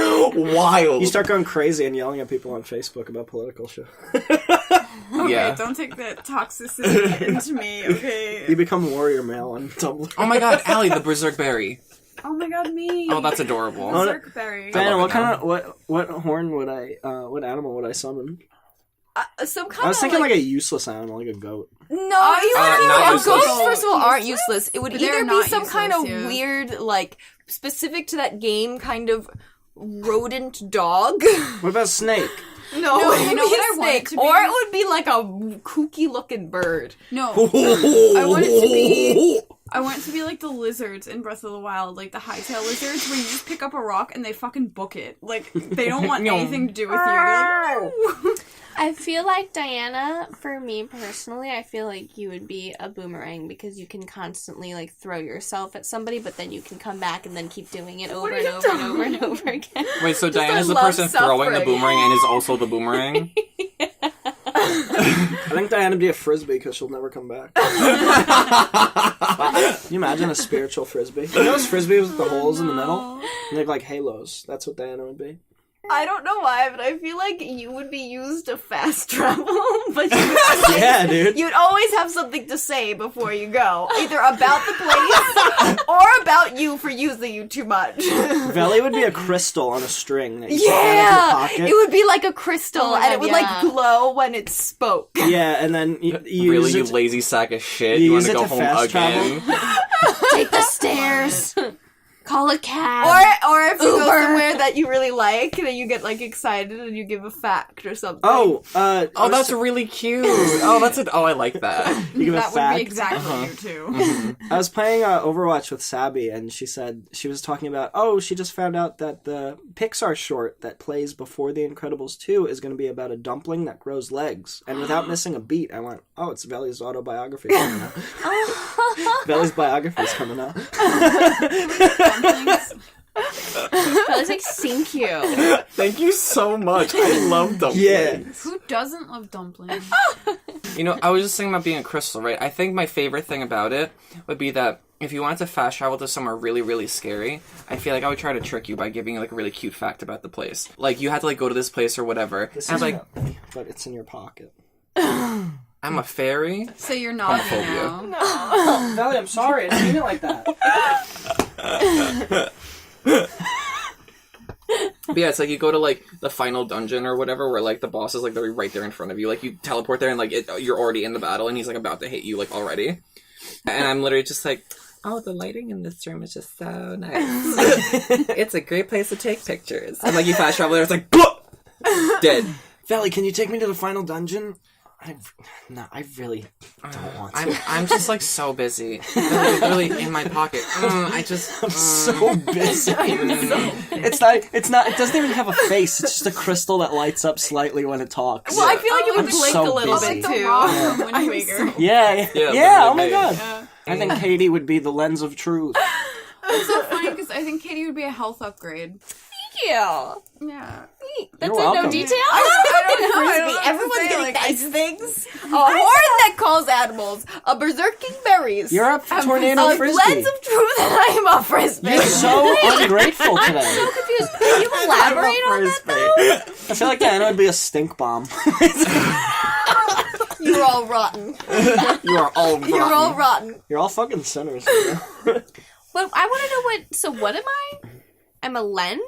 wild. you start going crazy and yelling at people on Facebook about political shit. Okay, Yeah. don't take that toxicity into me, okay? You become warrior male on Tumblr. Oh my god, Allie, the berserk berry. Oh my god, me! Oh, that's adorable. Oh, no. Berserkberry. Diana, love what it kind now. of what horn would what animal would I summon? Some kind I was of thinking like a useless animal, like a goat. No, not ghosts useless. first of all aren't useless. It would But they're either be not some kind of useless, yeah. weird, like specific to that game, kind of rodent dog. What about snake? No, No, it you would know be what a I want it snake, to be? or it would be like a kooky looking bird. No. I want it to be... I want it to be like the lizards in Breath of the Wild, like the hightail lizards, where you just pick up a rock and they fucking book it. Like, they don't want anything to do with you. They're like, "Woo." I feel like Diana, for me personally, I feel like you would be a boomerang because you can constantly like throw yourself at somebody, but then you can come back and then keep doing it over and over and over and over again. Wait, so Diana's the love person throwing the suffering. boomerang and is also the boomerang? I think Diana would be a frisbee because she'll never come back. Can you imagine a spiritual frisbee? You know those frisbees with the holes in the middle? And they're like halos. That's what Diana would be. I don't know why, but I feel like you would be used to fast travel, but you would Yeah, dude. you'd always have something to say before you go, either about the place or about you for using you too much. Veli would be a crystal on a string that you put Yeah, down into your pocket. it would be like a crystal, Oh my and God, it would yeah. like glow when it spoke. Yeah, and then you Really, use you it lazy sack of shit? you You want use to it go to home fast again? Take the stairs. Call a cab. Or if you go Uber. somewhere that you really like, then you get like excited and you give a fact or something. Oh, Oh, that's really cute. Oh, that's it. Oh, I like that. you give a That would fact. be exactly you, too. I was playing Overwatch with Sabby, and she said she was talking about, she just found out that the Pixar short that plays before The Incredibles 2 is going to be about a dumpling that grows legs. And without missing a beat, I went, it's Veli's autobiography coming out. Veli's biography's coming out. Dumplings. I was like, thank you. Thank you so much. I love dumplings. Yeah. Who doesn't love dumplings? You know, I was just thinking about being a crystal, right? I think my favorite thing about it would be that if you wanted to fast travel to somewhere really, really scary, I feel like I would try to trick you by giving you, like, a really cute fact about the place. Like, you had to, like, go to this place or whatever. This and I was is like, Veli, but it's in your pocket. I'm a fairy? So you're naughty Homophobia. now. Veli, I'm sorry. I didn't mean it like that. But yeah, it's like you go to, like, the final dungeon or whatever where, like, the boss is, like, they're right there in front of you. Like, you teleport there and, like, you're already in the battle and he's, like, about to hit you, like, already. And I'm literally just like, the lighting in this room is just so nice. It's a great place to take pictures. And, like, you fast travel there, it's like, dead. Veli, can you take me to the final dungeon? I really don't want to. I'm just, like, so busy. They're literally in my pocket. I'm so busy. It's not, it doesn't even have a face. It's just a crystal that lights up slightly when it talks. Well, I feel like it would I'm blink so a little busy. bit Like the too. rock from Wind Waker. Yeah, Yeah, oh my literally god. Yeah. I think Katie would be the lens of truth. It's so funny because I think Katie would be a health upgrade. Thank you. Yeah. That's You're it, no welcome. detail? Everyone's getting nice things. A horn that calls animals. A berserking berries. You're up for tornado a frisbee. lens of truth, and I am a frisbee. You're so ungrateful I'm today. so confused. Can you elaborate on that, though? I feel like Diana would be a stink bomb. You're all rotten. You are all rotten. You're all rotten. You're all fucking sinners. But I want to know so what am I? I'm a lens?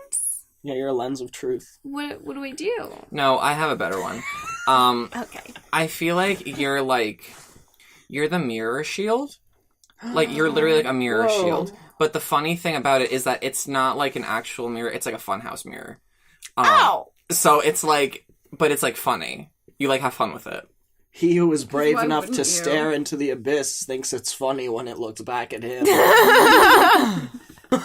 Yeah, you're a lens of truth. What do I do? No, I have a better one. Okay. I feel like you're the mirror shield. Like, you're literally like a mirror Whoa. shield. But the funny thing about it is that it's not like an actual mirror, it's like a funhouse mirror. Ow. So it's like, but it's like funny. You like have fun with it. He who is brave Why enough to wouldn't you? stare into the abyss thinks it's funny when it looks back at him.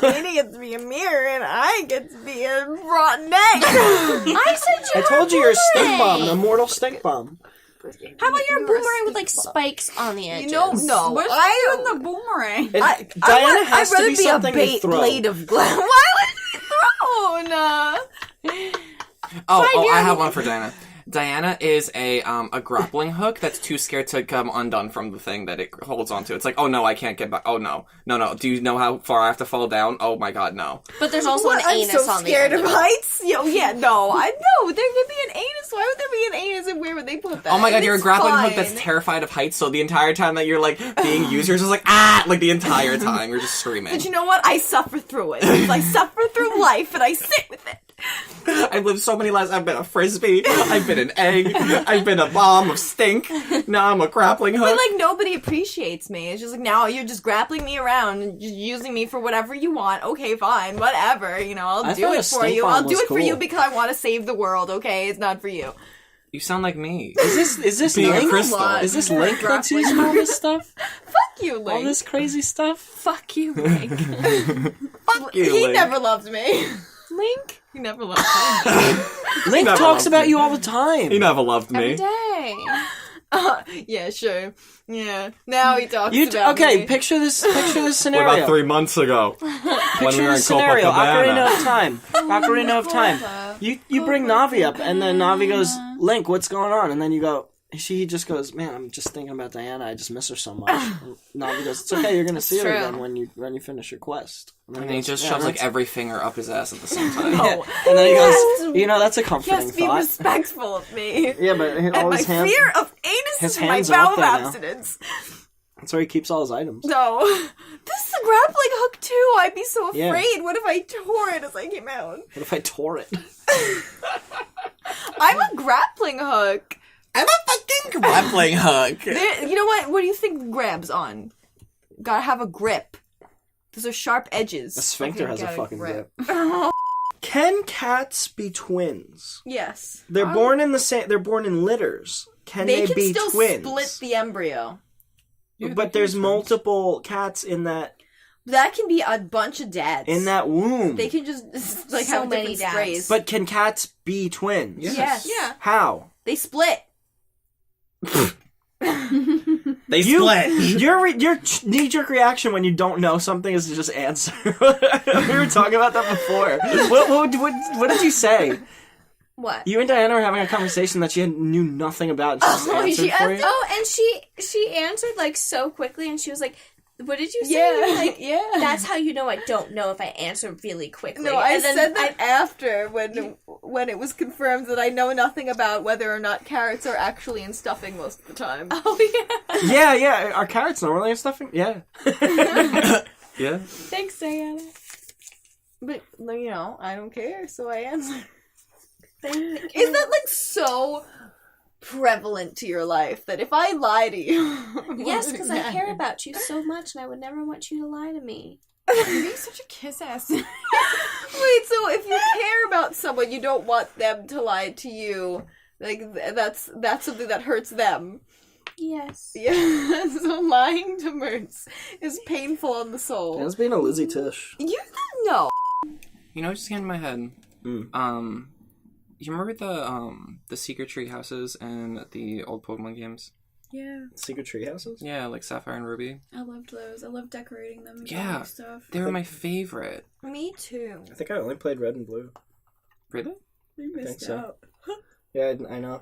Katie gets to be a mirror, and I get to be a rotten egg. I said you I told you you're a stink boomerang. bomb, an immortal stink bomb. How about your boomerang with like spikes on the edges? No. What's I in the boomerang? Diana has I'd rather to be be a something to throw. blade of glass. Why would it be thrown? Oh, Fine, I you're- have one for Diana. Diana is a grappling hook that's too scared to come undone from the thing that it holds onto. It's like, oh no, I can't get back. Oh no. No. Do you know how far I have to fall down? Oh my god, no. But there's also an I'm anus so on the scared end of of it. heights. Yo, yeah, no, I know there could be an anus. Why would there be an anus, and where would they put that? Oh my god, you're a It's grappling hook fine. that's terrified of heights, so the entire time that you're, like, being used, you're just like, ah! Like, the entire time, you're just screaming. But you know what? I suffer through it. I suffer through life, and I sit with it. I've lived so many lives. I've been a frisbee, I've been an egg, I've been a bomb of stink, now I'm a grappling hook. But like nobody appreciates me. It's just like now you're just grappling me around and just using me for whatever you want. Okay, fine, whatever. You know, I'll I do thought it a for stink you. bomb I'll do was it for you cool. because I want to save the world. Okay, it's not for you. You sound like me. Is this Being a Link? crystal. Is this Link that's using all this stuff? Fuck you, All Link. this crazy stuff? Fuck you, Link. Fuck you, He Link. never loved me. Link? He never loved me. Link never talks loved about me. you all the time. He never loved Every me. day. Yeah, sure. Yeah. Now he talks You about okay? me. Picture this What scenario. about 3 months ago? When Picture we were in this scenario. Ocarina Copacabana. of Time. Ocarina of Time. You bring Navi up, and then Navi goes, Link, what's going on? And then you go. He just goes, man, I'm just thinking about Diana. I just miss her so much. And Navi goes, it's okay. You're gonna see her true. again when you finish your quest. And then he goes, just "Yeah, shoves, like, that's- every finger up his ass at the same time. Yeah. And then he goes, you know, that's a He comforting has to be thought. respectful of me. Yeah, but And all my his hands. fear of anus his is my hands are vow up of there now. abstinence. That's where he keeps all his items. No. This is a grappling hook too. I'd be so Yeah. afraid. What if I tore it as I came out? What if I tore it? I'm a grappling hook. I'm a fucking grappling hook. You know what? What do you think grabs on? Gotta have a grip. Those are sharp edges. A sphincter Okay, has a gotta fucking grip. Oh, Can cats be twins? yes. They're born in the same. They're born in litters. Can They they, can be still twins? split the embryo. But there's multiple cats in that That can be a bunch of dads. womb. They can just like So have many different dads. strays. But can cats be twins? Yes. Yeah. How? They split. They split. Your knee-jerk reaction when you don't know something is to just answer. We were talking about that before. What did you say? What? You and Diana were having a conversation that she knew nothing about. And she just answered she for you. Oh, and she answered like so quickly, and she was like, "What did you say?" Yeah. You were like, Yeah. That's how you know I don't know if I answer really quickly. No, I And then said that after when it was confirmed that I know nothing about whether or not carrots are actually in stuffing most of the time. Oh yeah. Yeah. Are carrots normally stuffing? Yeah. Yeah. Thanks, Diana. But you know, I don't care, so I answer. Thank Is that like so prevalent to your life that if I lie to you, Yes, because I care about you so much, and I would never want you to lie to me. You're being such a kiss ass. Wait, so if you care about someone, you don't want them to lie to you. Like that's something that hurts them. Yes. Yeah, so lying to Mertz is painful on the soul. That's being a Lizzie Tish. You no. You know what just came to my head? Mm. You remember the secret tree houses in the old Pokemon games? Yeah, Secret tree houses? Yeah, like Sapphire and Ruby. I loved those. I loved decorating them. And Yeah. buying stuff. They were my favorite. Me too. I think I only played red and blue. Really? You missed so. out. Yeah, I know.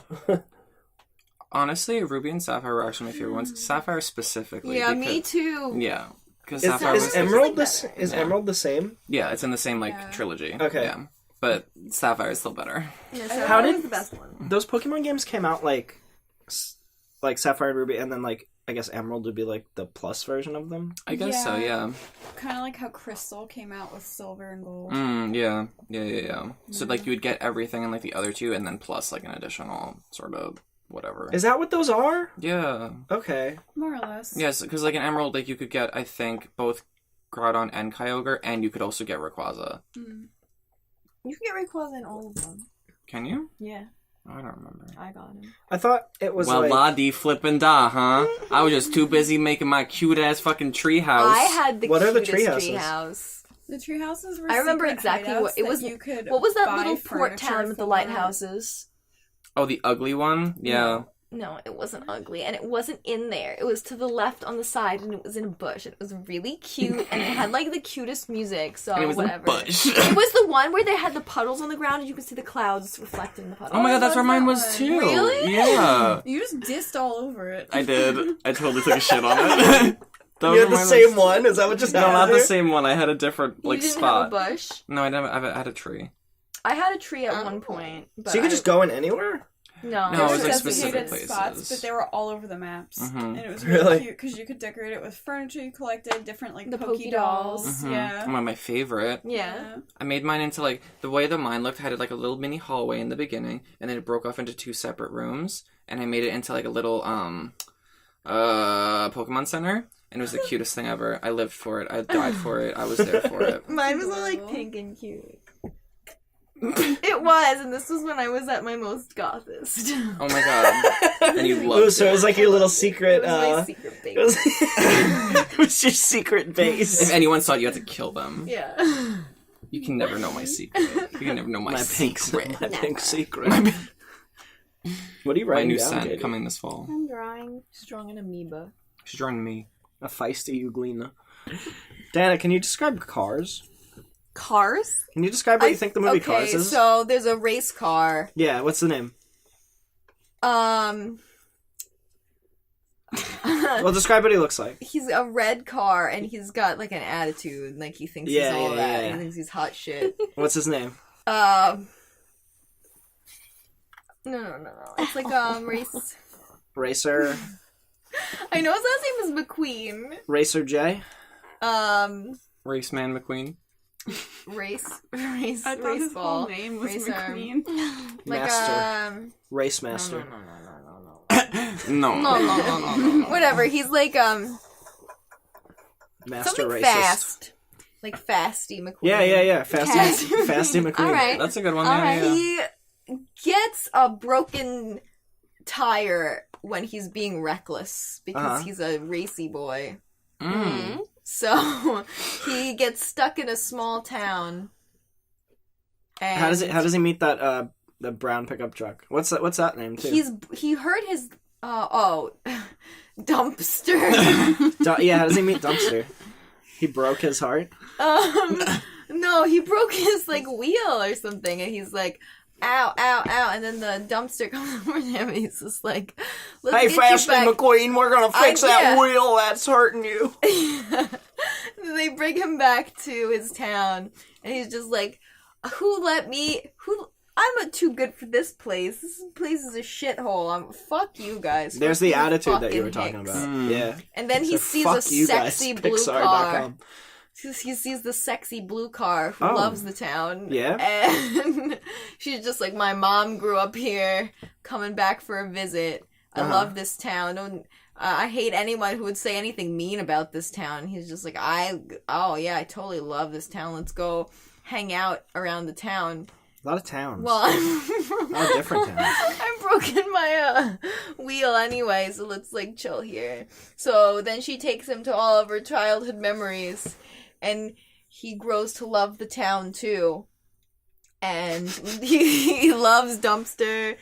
Honestly, Ruby and Sapphire were actually my favorite ones. Sapphire specifically. Yeah, because, me too. Yeah, because Is, Sapphire is was... Emerald like is Yeah. Emerald the same? Yeah, it's in the same, like, Yeah. trilogy. Okay. Yeah. But Sapphire is still better. Yeah, How that did- was the best one? Those Pokemon games came out like Sapphire and Ruby, and then like I guess Emerald would be like the plus version of them. I guess so, yeah. Kind of like how Crystal came out with silver and gold. Yeah. So, like, you would get everything in, like, the other two, and then plus, like, an additional sort of whatever. Is that what those are? Yeah. Okay. More or less. Yes, because, like, in Emerald, like, you could get, I think, both Groudon and Kyogre, and you could also get Rayquaza. You can get Rayquaza in all of them. Can you? Yeah, I don't remember. I got him. I thought it was Well, like la-di flippin' da, huh? I was just too busy making my cute-ass fucking treehouse. I had the What are the cutest tree treehouse. The tree houses were I remember secret exactly hideouts what it that was. You could What was that buy little port furniture town with the for. lighthouses? Oh, the ugly one? Yeah. No, it wasn't ugly, and it wasn't in there. It was to the left on the side, and it was in a bush. It was really cute, and it had like the cutest music. So And it was whatever. in a bush. It was the one where they had the puddles on the ground, and you could see the clouds reflecting the puddles. Oh my god, that's where mine was That's too. Really? Yeah. You just dissed all over it. I did. I totally took a shit on it. That You was had the mine same was- one? Is that what just No, happened? not the here? same one. I had a different You like didn't spot. have a bush. No, I had a tree. I had a tree at one point, but So you could just go in anywhere? No, No, it was, like, designated specific places. spots, but they were all over the maps, Mhm. and it was Really? really cute because you could decorate it with furniture you collected, different like The Pokey Pokey dolls. dolls. Mhm. Yeah. One of my favorite. Yeah. I made mine into like the way that mine looked. I had like a little mini hallway in the beginning, and then it broke off into 2 separate rooms, and I made it into like a little Pokemon Center, and it was the cutest thing ever. I lived for it. I died for it. I was there for it. Mine was all like pink and cute. It was, and this was when I was at my most gothest. Oh my god! And you loved Ooh, so it was like your little secret, It was my secret it baby. was, it was your secret base. If anyone saw it, you had to kill them. Yeah. You can never know my secret. You can never know my, pink secret. my pink secret. My, What are you my writing new down, scent Katie? coming this fall. I'm drawing strong and amoeba. She's drawing me. A feisty Euglena. Dana, can you describe Cars? Cars? Can you describe what you think the movie Cars is? So there's a race car. Yeah, what's the name? Well, describe what he looks like. He's a red car, and he's got like an attitude, like he thinks Yeah, he's all yeah, that. yeah. He thinks he's hot shit. What's his name? No. It's like race. Racer. I know his last name is McQueen. Racer J. Raceman McQueen. Race. I thought race his ball. whole name was Racer. McQueen. Like Master. Race Master. No. no. Whatever. He's like Master something Racist. fast. Like Fasty McQueen. Yeah. Fasty, Fasty. Fasty McQueen. All right. That's a good one. All Yeah, right. yeah. He gets a broken tire when he's being reckless because he's a racy boy. Mm. So he gets stuck in a small town. And How does he meet that the brown pickup truck? What's that name too? he heard his dumpster. Yeah, how does he meet Dumpster? He broke his heart. No, he broke his like wheel or something, and he's like, "Ow, ow, ow!" And then the dumpster comes over to him, and he's just like, "Let's Hey, get you Fasty back." McQueen, we're gonna fix that yeah. wheel that's hurting you. They bring him back to his town, and he's just like, I'm too good for this place. This place is a shithole. Fuck you guys. There's Fuck the you attitude that you were fucking talking hicks. about. Yeah. And then he So sees fuck a you guys, sexy blue Pixar.com. car. He sees the sexy blue car who Oh. loves the town. Yeah? And she's just like, my mom grew up here, coming back for a visit. I love this town. I hate anyone who would say anything mean about this town. He's just like, I totally love this town. Let's go hang out around the town. A lot of towns. Well, A lot of different towns. I've broken my wheel anyway, so let's like chill here. So then she takes him to all of her childhood memories, and he grows to love the town too. And he loves Dumpster.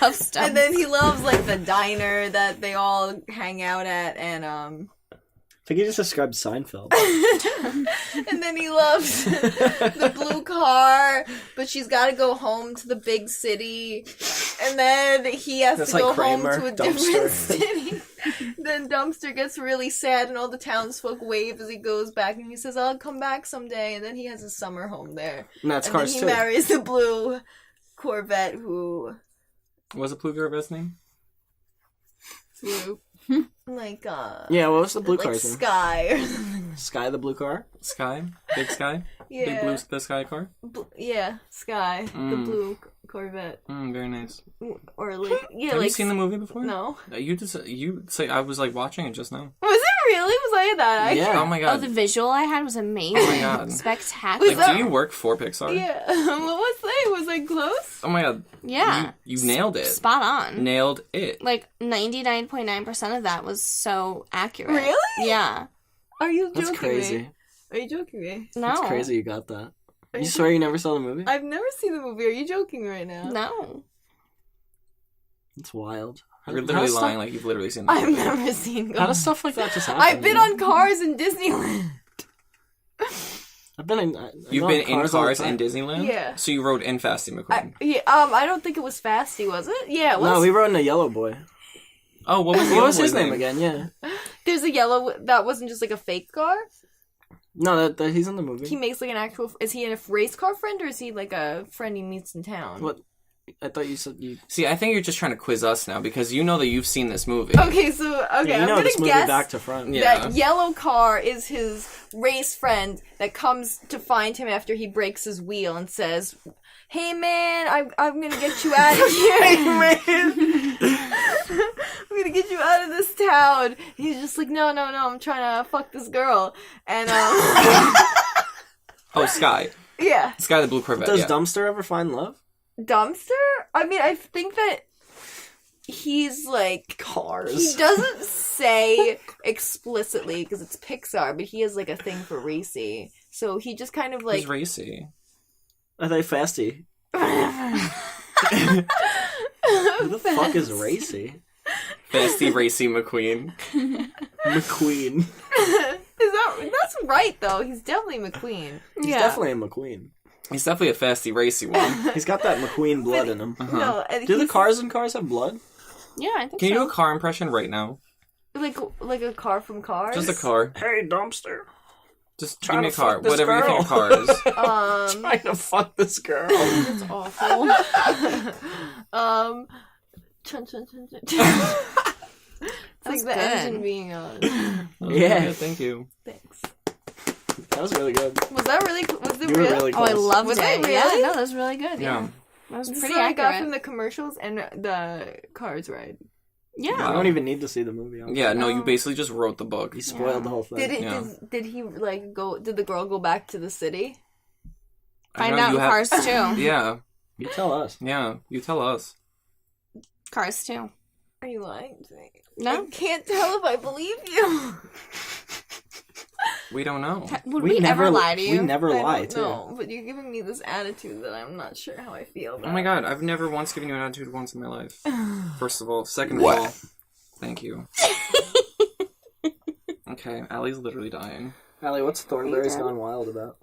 Love stuff. And then he loves like the diner that they all hang out at, and I think you just described Seinfeld. and then he loves the blue car, but she's got to go home to the big city, and then he has That's to go like Kramer, home to a Dumpster. different city. Then Dumpster gets really sad, and all the townsfolk wave as he goes back, and he says, "I'll come back someday." And then he has a summer home there, And that's and then Cars he 2. marries the blue Corvette who What was the blue Corvette's name? like Yeah, what was the blue like car's name? Sky or something. Sky the blue car? Sky? Big Sky? Yeah. Big blue the Sky car? Yeah, Sky, the blue Corvette, Very nice. or like yeah, Have like you seen the movie before? No, You say I was like watching it just now. was it really? Was I that? Yeah. Oh my Oh, god. the visual I had was amazing. Oh my God. Spectacular. Like, do you work for Pixar? Yeah. What was that? Was I close? Oh my god. Yeah. You nailed it. Spot on. Nailed it. Like 99.9% of that was so accurate. Really? Yeah. Are you joking That's crazy. me? Are you joking me? No. That's crazy you got that. You swear you never saw the movie? I've never seen the movie. Are you joking right now? No. It's wild. You're literally lying like you've literally seen I've that. never seen How does stuff like that just happen? I've been on cars in Disneyland. I've been in. You've been in cars in Disneyland? Yeah. So you rode in Fasty McQueen? I don't think it was Fasty, was it? Yeah, it was. No, we rode in a Yellow Boy. Oh, what was, What was his name again? Yeah. There's a yellow that wasn't just like a fake car. No, that he's in the movie. He makes like an actual. Is he a race car friend or is he like a friend he meets in town? What? I thought you said you. See, I think you're just trying to quiz us now because you know that you've seen this movie. Okay, so You I'm know gonna this movie guess back to front. Yeah. that yellow car is his race friend that comes to find him after he breaks his wheel and says, "Hey man, I'm gonna get you out of here. I'm gonna get you out of this town." He's just like, no, I'm trying to fuck this girl, and Oh, Sky. yeah, Sky the Blue Corvette. Does yeah. Dumpster ever find love? Dumpster. I mean, I think that he's like. Cars. He doesn't say explicitly because it's Pixar, but he has like a thing for racy. So he just kind of like Who's racy? Are they Fasty? Who the fuck is Racy? Fasty Racy McQueen. McQueen. that's right though. He's definitely McQueen. He's definitely a McQueen. He's definitely a Fasty Racy one. He's got that McQueen blood in him. No, and Do the he's cars in Cars have blood? Yeah, I think Can you so. do a car impression right now? like a car from Cars. Just a car. Hey, Dumpster. Just give Trying me a to car. fuck this Whatever you girl. think a car is. Trying to fuck this girl. It's awful. Chun, chun, chun, chun, chun. It's like the good. engine being on. Yeah. Thank you. Thanks. That was really good. Was that really? Was it You were real? really Oh, close. I loved Was it. it Yeah, really? no, that was really good. Yeah. That was This pretty is what I got accurate. from the commercials and the Cars ride. Yeah. I don't even need to see the movie. Yeah, no, you basically just wrote the book. He spoiled the whole thing. Did it? Yeah. Did he like go? Did the girl go back to the city? I Find know out you in have- Cars too. Yeah, You tell us. yeah, you tell us. Cars too. Are you lying to me? No? I can't tell if I believe you. We don't know. Would we ever lie to you? We never lie, I too. don't know, but you're giving me this attitude that I'm not sure how I feel about. Oh my god, I've never once given you an attitude once in my life. First of all. Second of all, thank you. Okay, Allie's literally dying. Allie, what's Thornberry's Gone Wild about?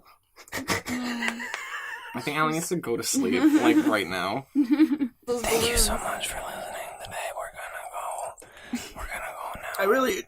I think Allie needs to go to sleep, like, right now. Those Thank you balloons. so much for listening today. We're gonna go now. I really...